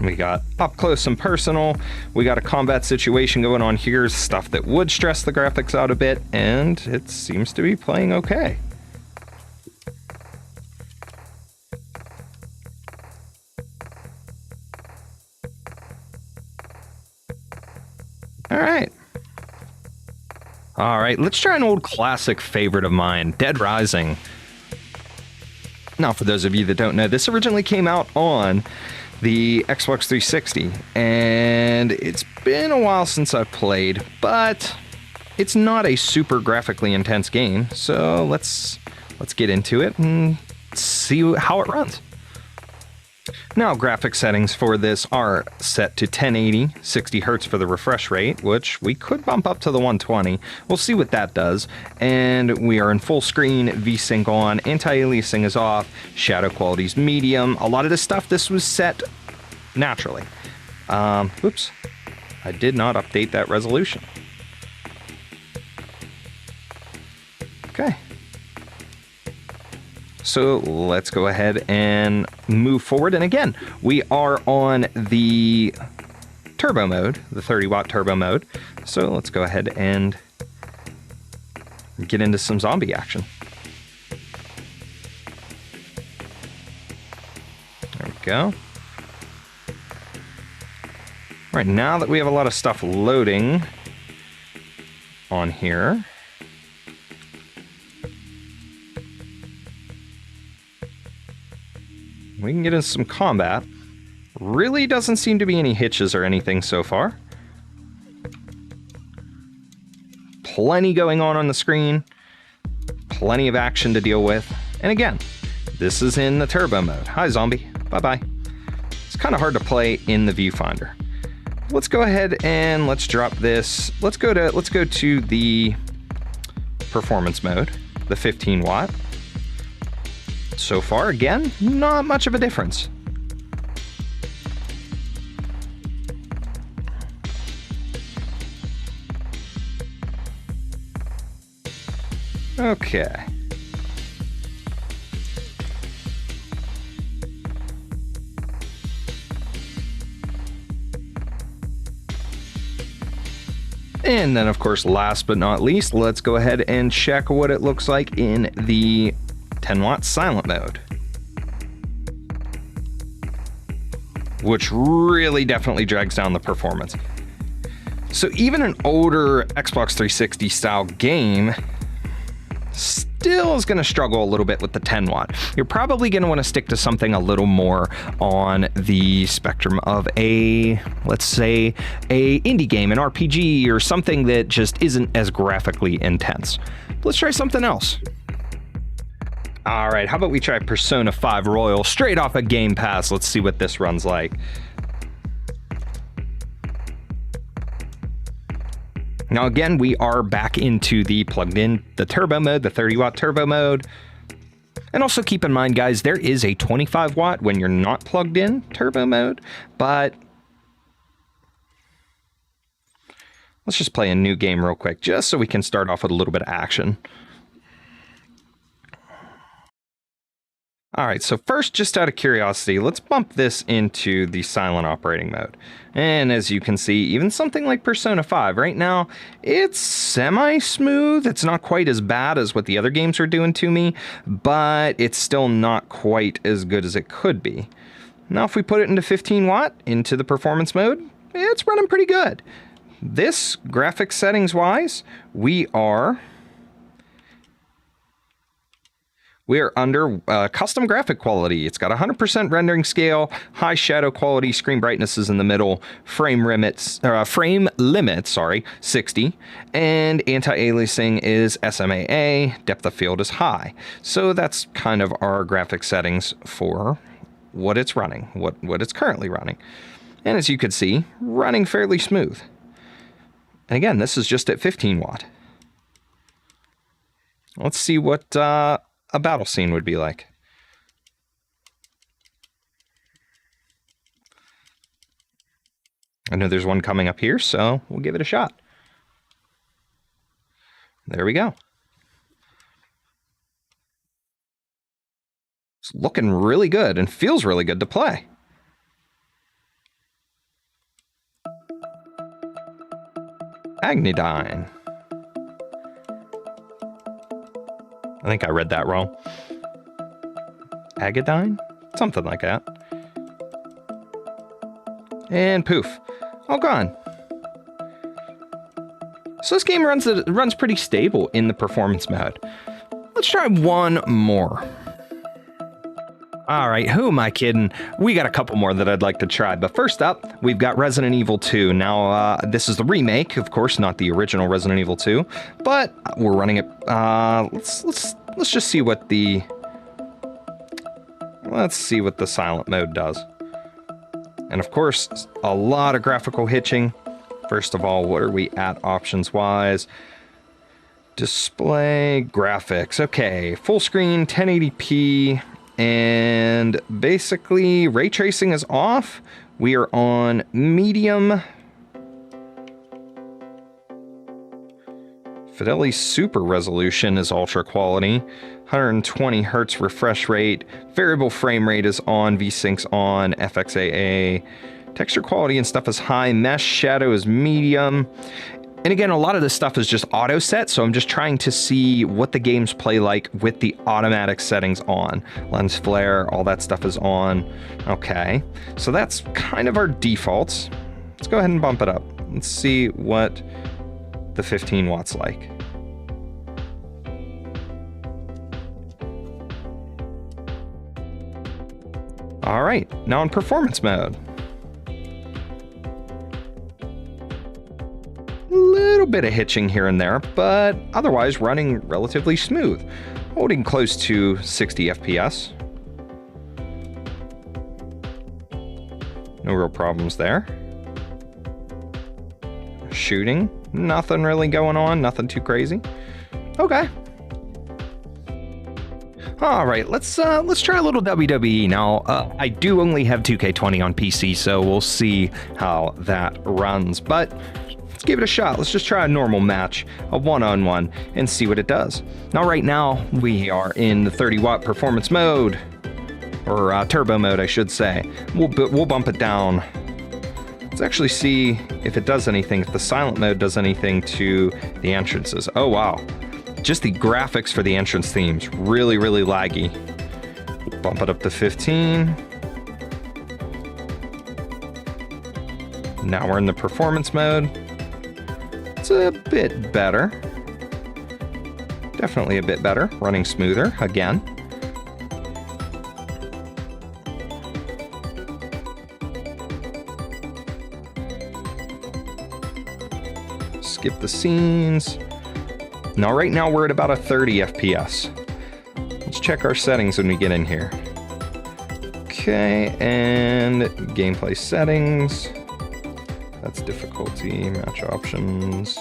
We got up close and personal. We got a combat situation going on here, stuff that would stress the graphics out a bit, and it seems to be playing okay. All right. All right, let's try an old classic favorite of mine, Dead Rising. Now, for those of you that don't know, this originally came out on the Xbox 360, and it's been a while since I've played, but it's not a super graphically intense game, so let's get into it and see how it runs. Now, graphic settings for this are set to 1080, 60 Hz for the refresh rate, which we could bump up to the 120. We'll see what that does. And we are in full screen, VSync on, anti-aliasing is off, shadow quality is medium. A lot of this stuff, this was set naturally. Oops, I did not update that resolution. Okay. So let's go ahead and move forward. And again, we are on the turbo mode, the 30-watt turbo mode. So let's go ahead and get into some zombie action. There we go. All right, now that we have a lot of stuff loading on here, we can get into some combat. Really doesn't seem to be any hitches or anything so far. Plenty going on the screen. Plenty of action to deal with. And again, this is in the turbo mode. Hi, zombie. Bye-bye. It's kind of hard to play in the viewfinder. Let's go ahead and let's drop this. Let's go to the performance mode, the 15 watt. So far, again, not much of a difference. Okay. And then, of course, last but not least, let's go ahead and check what it looks like in the 10-watt silent mode, which really definitely drags down the performance. So even an older Xbox 360 style game still is going to struggle a little bit with the 10 watt. You're probably going to want to stick to something a little more on the spectrum of a, let's say, a indie game, an RPG, or something that just isn't as graphically intense. Let's try something else. All right, how about we try Persona 5 Royal straight off of Game Pass? Let's see what this runs like. Now again, we are back into the the turbo mode, the 30-watt turbo mode. And also keep in mind, guys, there is a 25-watt when you're not plugged in turbo mode, but let's just play a new game real quick, just so we can start off with a little bit of action. All right, so first, just out of curiosity, let's bump this into the silent operating mode. And as you can see, even something like Persona 5, right now, it's semi-smooth. It's not quite as bad as what the other games are doing to me, but it's still not quite as good as it could be. Now, if we put it into 15 watt, into the performance mode, it's running pretty good. This, graphics settings-wise, we are under custom graphic quality. It's got 100% rendering scale, high shadow quality, screen brightness is in the middle, frame limit, 60, and anti-aliasing is SMAA, depth of field is high. So that's kind of our graphic settings for what it's running, what it's currently running. And as you can see, running fairly smooth. And again, this is just at 15 watt. Let's see what a battle scene would be like. I know there's one coming up here, so we'll give it a shot. There we go. It's looking really good and feels really good to play. Agnidyne. I think I read that wrong. Agadyne? Something like that. And poof. All gone. So this game runs pretty stable in the performance mode. Let's try one more. All right, who am I kidding? We got a couple more that I'd like to try, but first up, we've got Resident Evil 2. Now, this is the remake, of course, not the original Resident Evil 2, but we're running it. Let's just see what the silent mode does. And of course, a lot of graphical hitching. First of all, what are we at options-wise? Display graphics. Okay, full screen, 1080p. And basically, ray tracing is off. We are on medium. Fidelity Super Resolution is ultra quality. 120 hertz refresh rate. Variable frame rate is on. VSync's on. FXAA. Texture quality and stuff is high. Mesh shadow is medium. And again, a lot of this stuff is just auto set, so I'm just trying to see what the games play like with the automatic settings on. Lens flare, all that stuff is on. Okay, so that's kind of our defaults. Let's go ahead and bump it up. Let's see what the 15 watts like. All right, now in performance mode. Little bit of hitching here and there, but otherwise running relatively smooth. Holding close to 60 FPS. No real problems there. Shooting, nothing really going on, nothing too crazy. Okay. All right, let's try a little WWE now. I do only have 2K20 on PC, so we'll see how that runs, but let's give it a shot. Let's just try a normal match, a one-on-one, and see what it does. Now, right now, we are in the 30-watt performance mode, or turbo mode, I should say. We'll bump it down. Let's actually see if it does anything, if the silent mode does anything to the entrances. Oh, wow. Just the graphics for the entrance themes, really, really laggy. Bump it up to 15. Now we're in the performance mode. It's a bit better. Definitely a bit better. Running smoother again. Skip the scenes. Now, right now we're at about a 30 FPS. Let's check our settings when we get in here. Okay, and gameplay settings. That's difficulty, match options.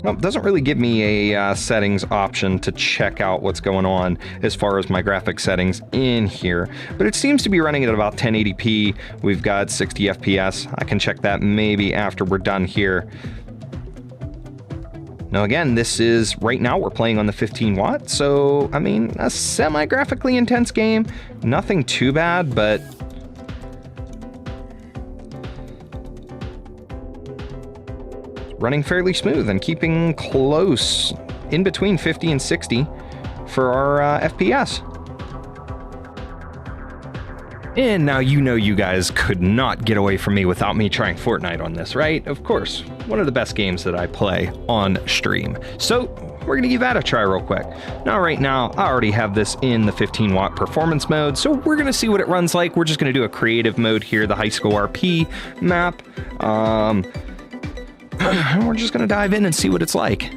Well, it doesn't really give me a settings option to check out what's going on as far as my graphic settings in here, but it seems to be running at about 1080p. We've got 60 FPS. I can check that maybe after we're done here. Now again, this is, right now we're playing on the 15 watt, so I mean, a semi-graphically intense game. Nothing too bad, but running fairly smooth and keeping close in between 50 and 60 for our FPS. And now you know you guys could not get away from me without me trying Fortnite on this, right? Of course, one of the best games that I play on stream. So we're gonna give that a try real quick. Now, right now, I already have this in the 15 watt performance mode, so we're gonna see what it runs like. We're just gonna do a creative mode here, the high school RP map. We're just gonna dive in and see what it's like.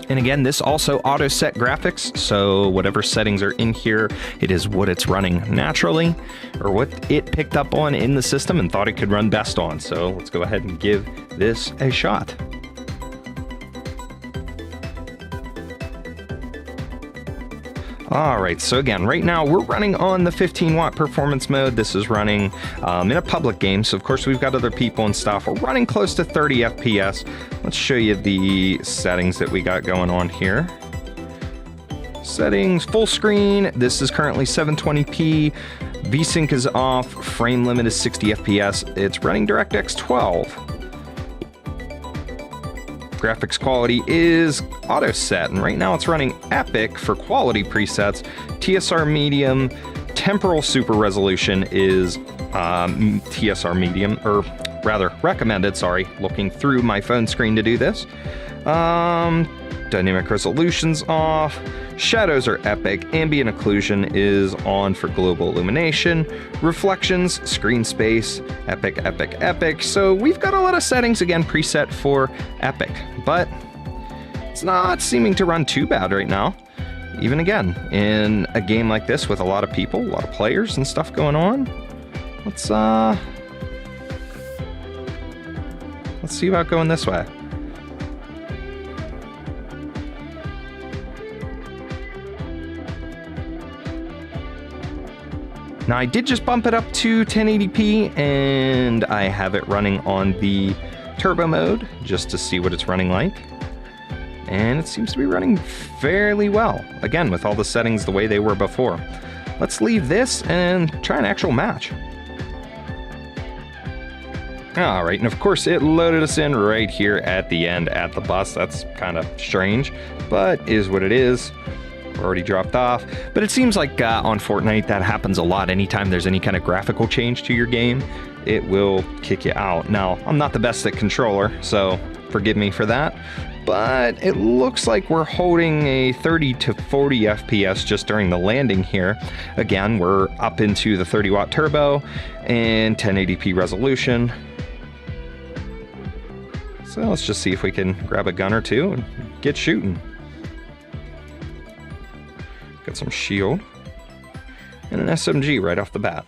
And again, this also auto set graphics, so whatever settings are in here, it is what it's running naturally, or what it picked up on in the system and thought it could run best on. So let's go ahead and give this a shot. All right, so again, right now we're running on the 15 watt performance mode. This is running in a public game, so of course we've got other people and stuff. We're running close to 30 FPS. Let's show you the settings that we got going on here. Settings, full screen. This is currently 720p. VSync is off. Frame limit is 60 FPS. It's running DirectX 12. graphics quality is auto set, and right now it's running Epic for quality presets. TSR medium, temporal super resolution is TSR medium, or rather recommended, sorry, looking through my phone screen to do this. Dynamic resolution's off, shadows are epic, ambient occlusion is on for global illumination, reflections, screen space, epic, epic, epic. So we've got a lot of settings again preset for epic, but it's not seeming to run too bad right now. Even again, in a game like this with a lot of people, a lot of players and stuff going on, let's see about going this way. Now I did just bump it up to 1080p, and I have it running on the turbo mode just to see what it's running like. And it seems to be running fairly well, again with all the settings the way they were before. Let's leave this and try an actual match. Alright, and of course it loaded us in right here at the end at the bus. That's kind of strange, but is what it is. We're already dropped off. But it seems like on Fortnite that happens a lot. Anytime there's any kind of graphical change to your game, it will kick you out. Now, I'm not the best at controller, so forgive me for that. But it looks like we're holding a 30 to 40 FPS just during the landing here. Again, we're up into the 30 watt turbo and 1080p resolution. So let's just see if we can grab a gun or two and get shooting. Got some shield and an SMG right off the bat.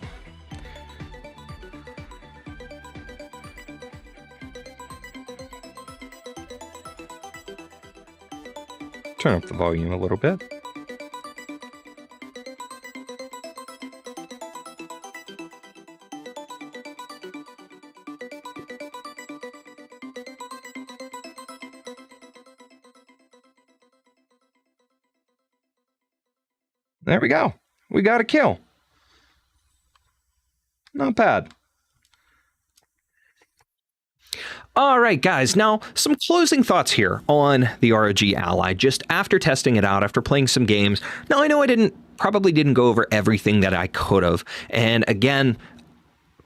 Turn up the volume a little bit. There we go. We got a kill. Not bad. All right, guys, now some closing thoughts here on the ROG Ally, just after testing it out, after playing some games. Now, I know I probably didn't go over everything that I could have. And again,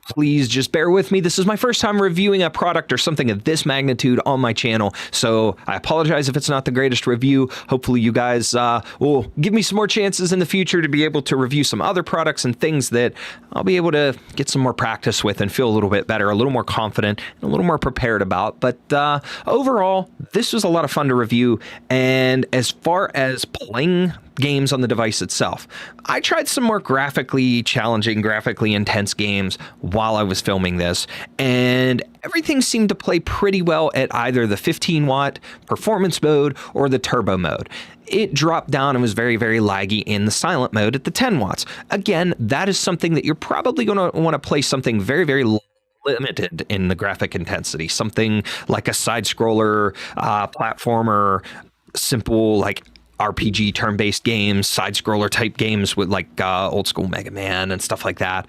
please just bear with me. This is my first time reviewing a product or something of this magnitude on my channel, so I apologize if it's not the greatest review. Hopefully you guys will give me some more chances in the future to be able to review some other products and things that I'll be able to get some more practice with and feel a little bit better, a little more confident, and a little more prepared about. But overall, this was a lot of fun to review. And as far as playing games on the device itself, I tried some more graphically challenging, graphically intense games while I was filming this, and everything seemed to play pretty well at either the 15 watt performance mode or the turbo mode. It dropped down and was very, very laggy in the silent mode at the 10 watts. Again, that is something that you're probably going to want to play something very, very limited in the graphic intensity, something like a side scroller, platformer, simple like RPG turn-based games, side-scroller type games with like old school Mega Man and stuff like that.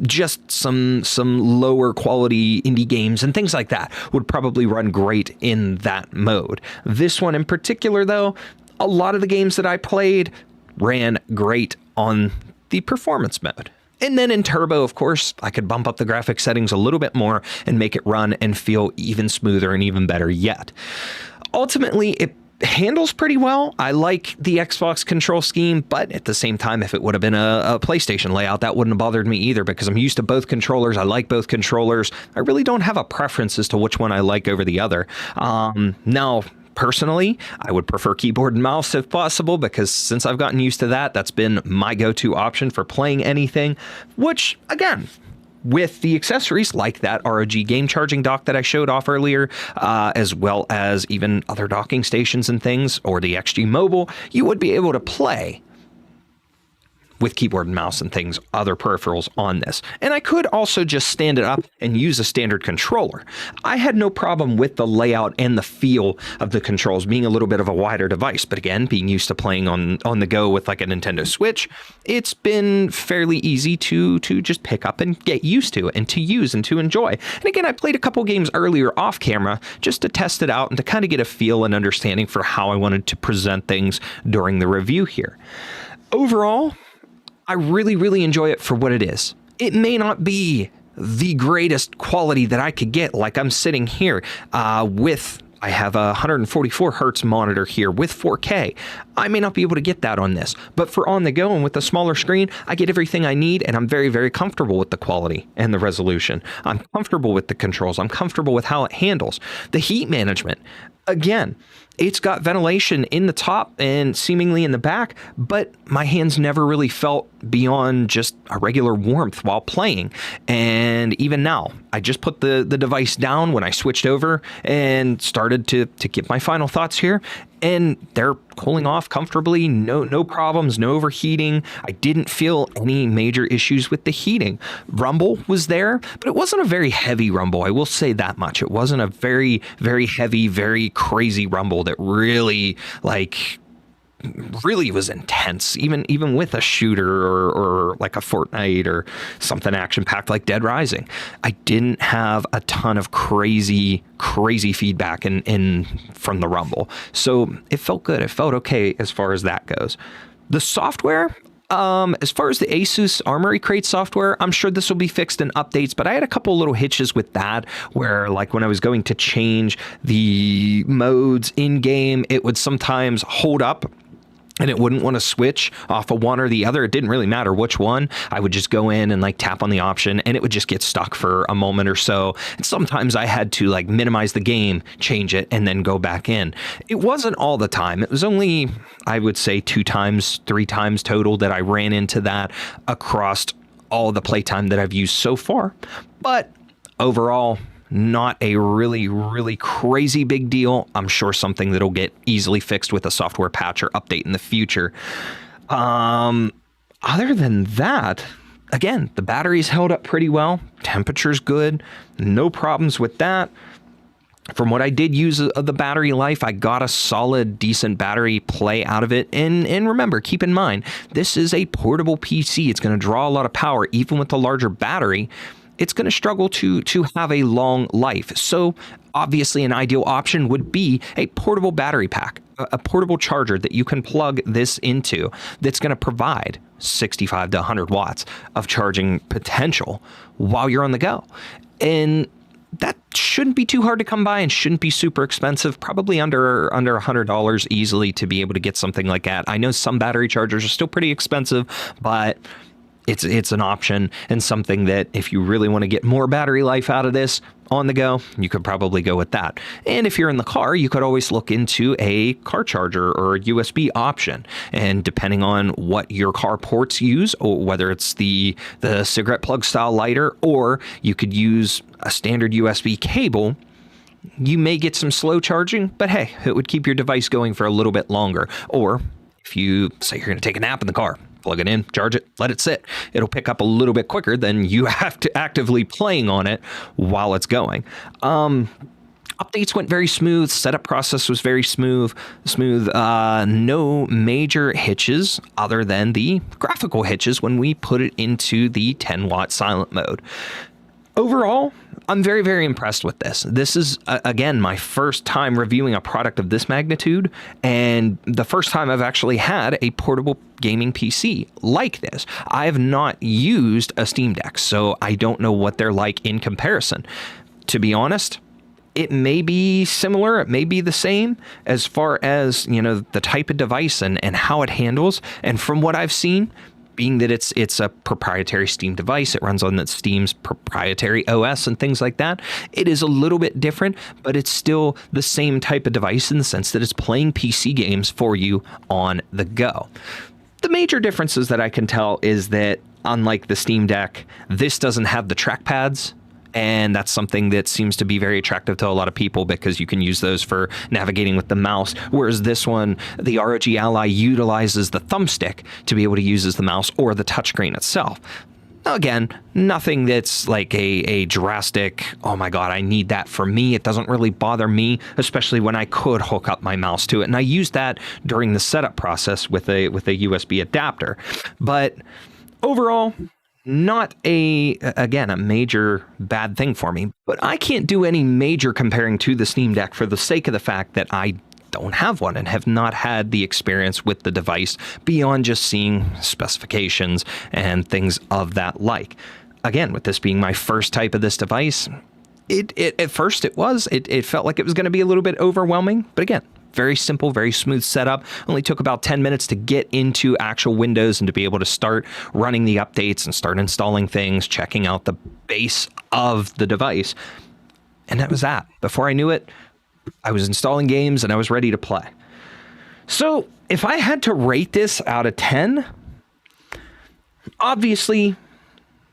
Just some lower quality indie games and things like that would probably run great in that mode. This one in particular, though, a lot of the games that I played ran great on the performance mode. And then in turbo, of course, I could bump up the graphic settings a little bit more and make it run and feel even smoother and even better yet. Ultimately, it handles pretty well. I like the Xbox control scheme, but at the same time, if it would have been a PlayStation layout, that wouldn't have bothered me either, because I'm used to both controllers. I like both controllers. I really don't have a preference as to which one I like over the other. Now, personally, I would prefer keyboard and mouse if possible, because since I've gotten used to that, that's been my go-to option for playing anything, which, again, with the accessories like that ROG game charging dock that I showed off earlier, as well as even other docking stations and things, or the XG Mobile, you would be able to play with keyboard and mouse and things, other peripherals on this. And I could also just stand it up and use a standard controller. I had no problem with the layout and the feel of the controls being a little bit of a wider device. But again, being used to playing on the go with like a Nintendo Switch, it's been fairly easy to just pick up and get used to and to use and to enjoy. And again, I played a couple games earlier off camera just to test it out and to kind of get a feel and understanding for how I wanted to present things during the review here. Overall, I really, really enjoy it for what it is. It may not be the greatest quality that I could get, like I'm sitting here I have a 144 hertz monitor here with 4K. I may not be able to get that on this, but for on the go and with a smaller screen, I get everything I need, and I'm very, very comfortable with the quality and the resolution. I'm comfortable with the controls. I'm comfortable with how it handles. The heat management, again, it's got ventilation in the top and seemingly in the back, but my hands never really felt beyond just a regular warmth while playing. And even now, I just put the device down when I switched over and started to give my final thoughts here, and they're cooling off comfortably, no problems, no overheating. I didn't feel any major issues with the heating. Rumble was there, but it wasn't a very heavy rumble. I will say that much. It wasn't a very, very heavy, very crazy rumble that really was intense, even with a shooter or like a Fortnite or something action-packed like Dead Rising. I didn't have a ton of crazy feedback in from the rumble. So it felt good. It felt okay as far as that goes. The software, as far as the Asus Armory Crate software, I'm sure this will be fixed in updates, but I had a couple little hitches with that where, like, when I was going to change the modes in game, it would sometimes hold up and it wouldn't want to switch off of one or the other. It didn't really matter which one. I would just go in and like tap on the option and it would just get stuck for a moment or so. And sometimes I had to like minimize the game, change it, and then go back in. It wasn't all the time. It was only, I would say 3 times total that I ran into that across all the playtime that I've used so far. But overall, not a really, really crazy big deal. I'm sure something that'll get easily fixed with a software patch or update in the future. Other than that, again, the battery's held up pretty well. Temperature's good. No problems with that. From what I did use of the battery life, I got a solid, decent battery play out of it. And remember, keep in mind, this is a portable PC. It's going to draw a lot of power, even with the larger battery. It's going to struggle to have a long life. So obviously an ideal option would be a portable battery pack, a portable charger that you can plug this into that's going to provide 65 to 100 watts of charging potential while you're on the go. And that shouldn't be too hard to come by and shouldn't be super expensive, probably under $100 easily to be able to get something like that. I know some battery chargers are still pretty expensive, but it's an option and something that if you really want to get more battery life out of this on the go, you could probably go with that. And if you're in the car, you could always look into a car charger or a USB option. And depending on what your car ports use, or whether it's the cigarette plug style lighter, or you could use a standard USB cable, you may get some slow charging, but hey, it would keep your device going for a little bit longer. Or if you say you're going to take a nap in the car, plug it in, charge it, let it sit. It'll pick up a little bit quicker than you have to actively playing on it while it's going. Updates went very smooth. Setup process was very smooth. No major hitches other than the graphical hitches when we put it into the 10-watt silent mode. Overall, I'm very, very impressed with this. This is, again, my first time reviewing a product of this magnitude, and the first time I've actually had a portable gaming PC like this. I have not used a Steam Deck, so I don't know what they're like in comparison. To be honest, it may be similar, it may be the same as far as, the type of device and how it handles. And from what I've seen, being that it's a proprietary Steam device, it runs on the Steam's proprietary OS and things like that. It is a little bit different, but it's still the same type of device in the sense that it's playing PC games for you on the go. The major differences that I can tell is that unlike the Steam Deck, this doesn't have the trackpads And that's something that seems to be very attractive to a lot of people because you can use those for navigating with the mouse. Whereas this one, the ROG Ally utilizes the thumbstick to be able to use as the mouse or the touchscreen itself. Again, nothing that's like a drastic, oh my God, I need that for me. It doesn't really bother me, especially when I could hook up my mouse to it. And I used that during the setup process with a USB adapter. But overall, not a major bad thing for me. But I can't do any major comparing to the Steam Deck for the sake of the fact that I don't have one and have not had the experience with the device beyond just seeing specifications and things of that like. Again, with this being my first type of this device, it at first it felt like it was going to be a little bit overwhelming, but again, very simple, very smooth setup. Only took about 10 minutes to get into actual Windows and to be able to start running the updates and start installing things, checking out the base of the device. And that was that. Before I knew it, I was installing games and I was ready to play. So if I had to rate this out of 10, obviously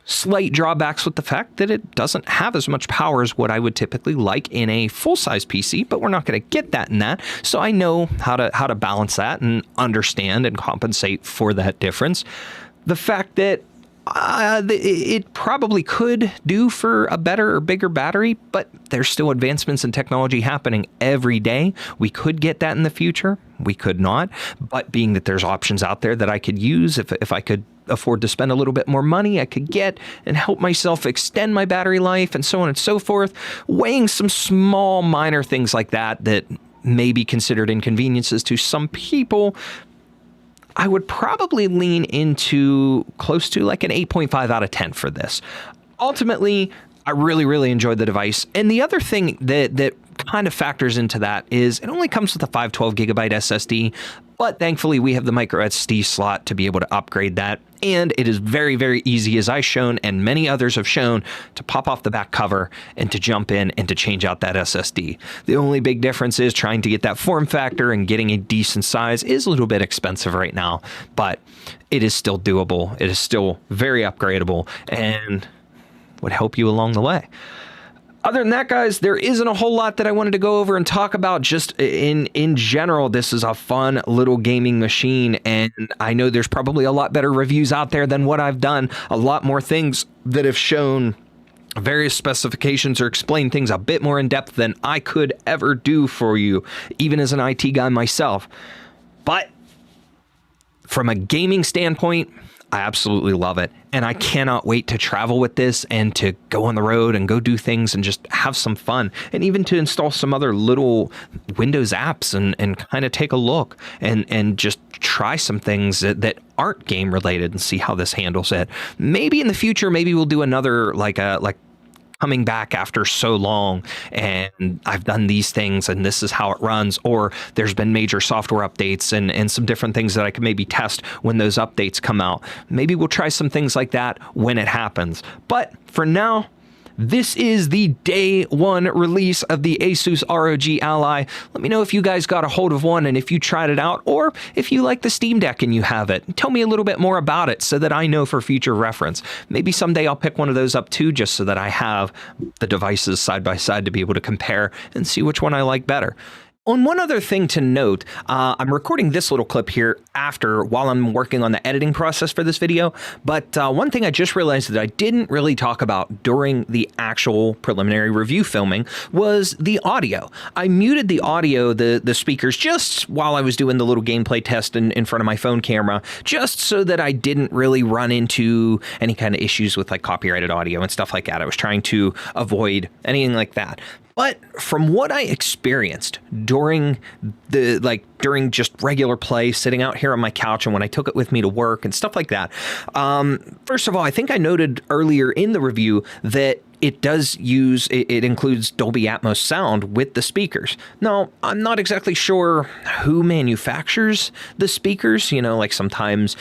slight drawbacks with the fact that it doesn't have as much power as what I would typically like in a full-size PC, but we're not going to get that in that. So I know how to balance that and understand and compensate for that difference. The fact that it probably could do for a better or bigger battery, but there's still advancements in technology happening every day. We could get that in the future. We could not. But being that there's options out there that I could use, if I could afford to spend a little bit more money, I could get and help myself extend my battery life and so on and so forth, weighing some small minor things like that may be considered inconveniences to some people, I would probably lean into close to like an 8.5 out of 10 for this. Ultimately, I really, really enjoyed the device. And the other thing that kind of factors into that is it only comes with a 512 gigabyte SSD, but thankfully we have the micro SD slot to be able to upgrade that. And it is very, very easy, as I've shown and many others have shown, to pop off the back cover and to jump in and to change out that SSD. The only big difference is trying to get that form factor and getting a decent size is a little bit expensive right now, but it is still doable. It is still very upgradable and would help you along the way. Other than that, guys, there isn't a whole lot that I wanted to go over and talk about. Just in general, this is a fun little gaming machine, and I know there's probably a lot better reviews out there than what I've done. A lot more things that have shown various specifications or explain things a bit more in depth than I could ever do for you, even as an IT guy myself. But from a gaming standpoint, I absolutely love it. And I cannot wait to travel with this and to go on the road and go do things and just have some fun. And even to install some other little Windows apps and kind of take a look and just try some things that aren't game related and see how this handles it. Maybe in the future, maybe we'll do another like coming back after so long and I've done these things and this is how it runs, or there's been major software updates and some different things that I can maybe test when those updates come out. Maybe we'll try some things like that when it happens. But for now, this is the day one release of the Asus ROG Ally. Let me know if you guys got a hold of one and if you tried it out, or if you like the Steam Deck and you have it. Tell me a little bit more about it so that I know for future reference. Maybe someday I'll pick one of those up too, just so that I have the devices side by side to be able to compare and see which one I like better. On one other thing to note, I'm recording this little clip here while I'm working on the editing process for this video, but one thing I just realized that I didn't really talk about during the actual preliminary review filming was the audio. I muted the audio, the speakers, just while I was doing the little gameplay test in front of my phone camera, just so that I didn't really run into any kind of issues with like copyrighted audio and stuff like that. I was trying to avoid anything like that. But from what I experienced during just regular play, sitting out here on my couch and when I took it with me to work and stuff like that, first of all, I think I noted earlier in the review that it includes Dolby Atmos sound with the speakers. Now, I'm not exactly sure who manufactures the speakers. You know, like sometimes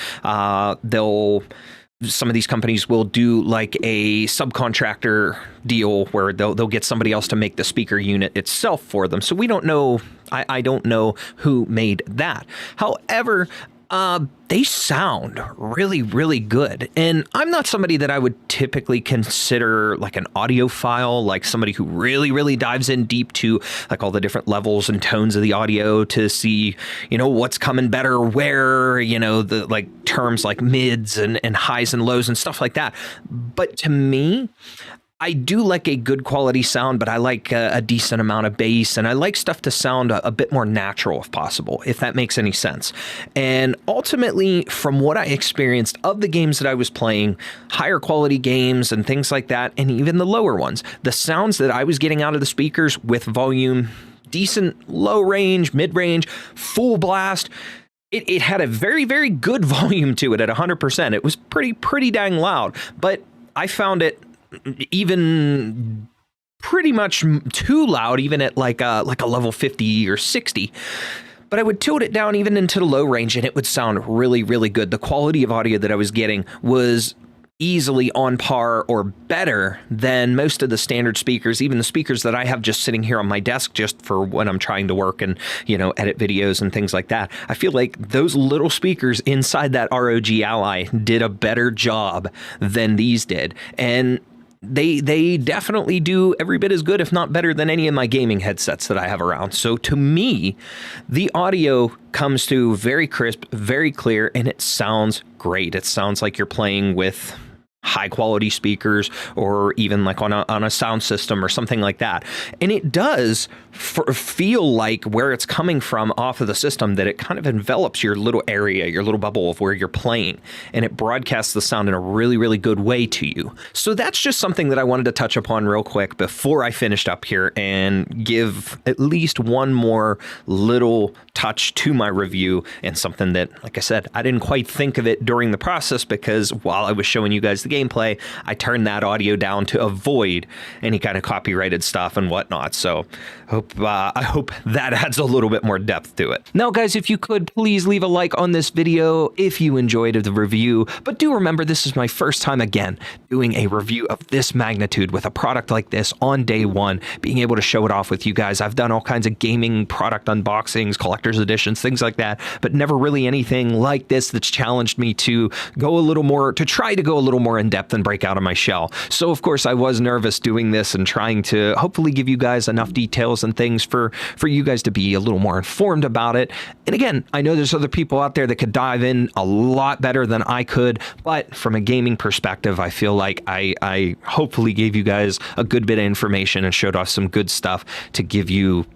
some of these companies will do like a subcontractor deal where they'll get somebody else to make the speaker unit itself for them. So we don't know. I don't know who made that. However, They sound really, really good. And I'm not somebody that I would typically consider like an audiophile, like somebody who really, really dives in deep to like all the different levels and tones of the audio to see, what's coming better where, the like terms like mids and highs and lows and stuff like that. But to me, I do like a good quality sound, but I like a decent amount of bass, and I like stuff to sound a bit more natural if possible, if that makes any sense. And ultimately, from what I experienced of the games that I was playing, higher quality games and things like that, and even the lower ones, the sounds that I was getting out of the speakers with volume, decent low range, mid range, full blast, it had a very, very good volume to it at 100%. It was pretty dang loud, but I found it even pretty much too loud, even at like a level 50 or 60. But I would tilt it down even into the low range and it would sound really, really good. The quality of audio that I was getting was easily on par or better than most of the standard speakers, even the speakers that I have just sitting here on my desk just for when I'm trying to work and, edit videos and things like that. I feel like those little speakers inside that ROG Ally did a better job than these did. And they definitely do every bit as good, if not better, than any of my gaming headsets that I have around. So to me, the audio comes through very crisp, very clear, and it sounds great. It sounds like you're playing with high quality speakers or even like on a sound system or something like that. And it does feel like where it's coming from off of the system, that it kind of envelops your little area, your little bubble of where you're playing, and it broadcasts the sound in a really, really good way to you. So that's just something that I wanted to touch upon real quick before I finished up here and give at least one more little touch to my review, and something that, like I said, I didn't quite think of it during the process because while I was showing you guys the gameplay, I turned that audio down to avoid any kind of copyrighted stuff and whatnot. So I hope that adds a little bit more depth to it. Now, guys, if you could please leave a like on this video if you enjoyed the review. But do remember, this is my first time again doing a review of this magnitude with a product like this on day one, being able to show it off with you guys. I've done all kinds of gaming product unboxings, collector's editions, things like that, but never really anything like this that's challenged me to go a little more, to try to go a little more in depth and break out of my shell. So of course I was nervous doing this and trying to hopefully give you guys enough details and things for you guys to be a little more informed about it. And again, I know there's other people out there that could dive in a lot better than I could, but from a gaming perspective, I feel like I hopefully gave you guys a good bit of information and showed off some good stuff to give you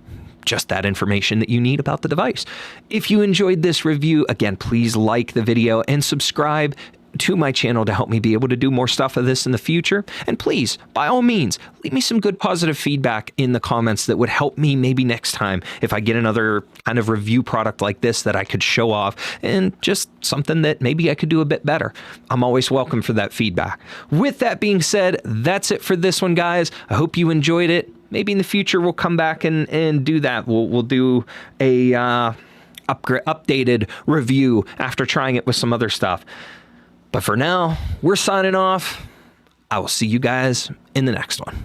just that information that you need about the device. If you enjoyed this review, again, please like the video and subscribe to my channel to help me be able to do more stuff of this in the future. And please, by all means, leave me some good positive feedback in the comments that would help me maybe next time if I get another kind of review product like this that I could show off, and just something that maybe I could do a bit better. I'm always welcome for that feedback. With that being said, that's it for this one, guys. I hope you enjoyed it. Maybe in the future we'll come back and do that. We'll do a updated review after trying it with some other stuff. But for now, we're signing off. I will see you guys in the next one.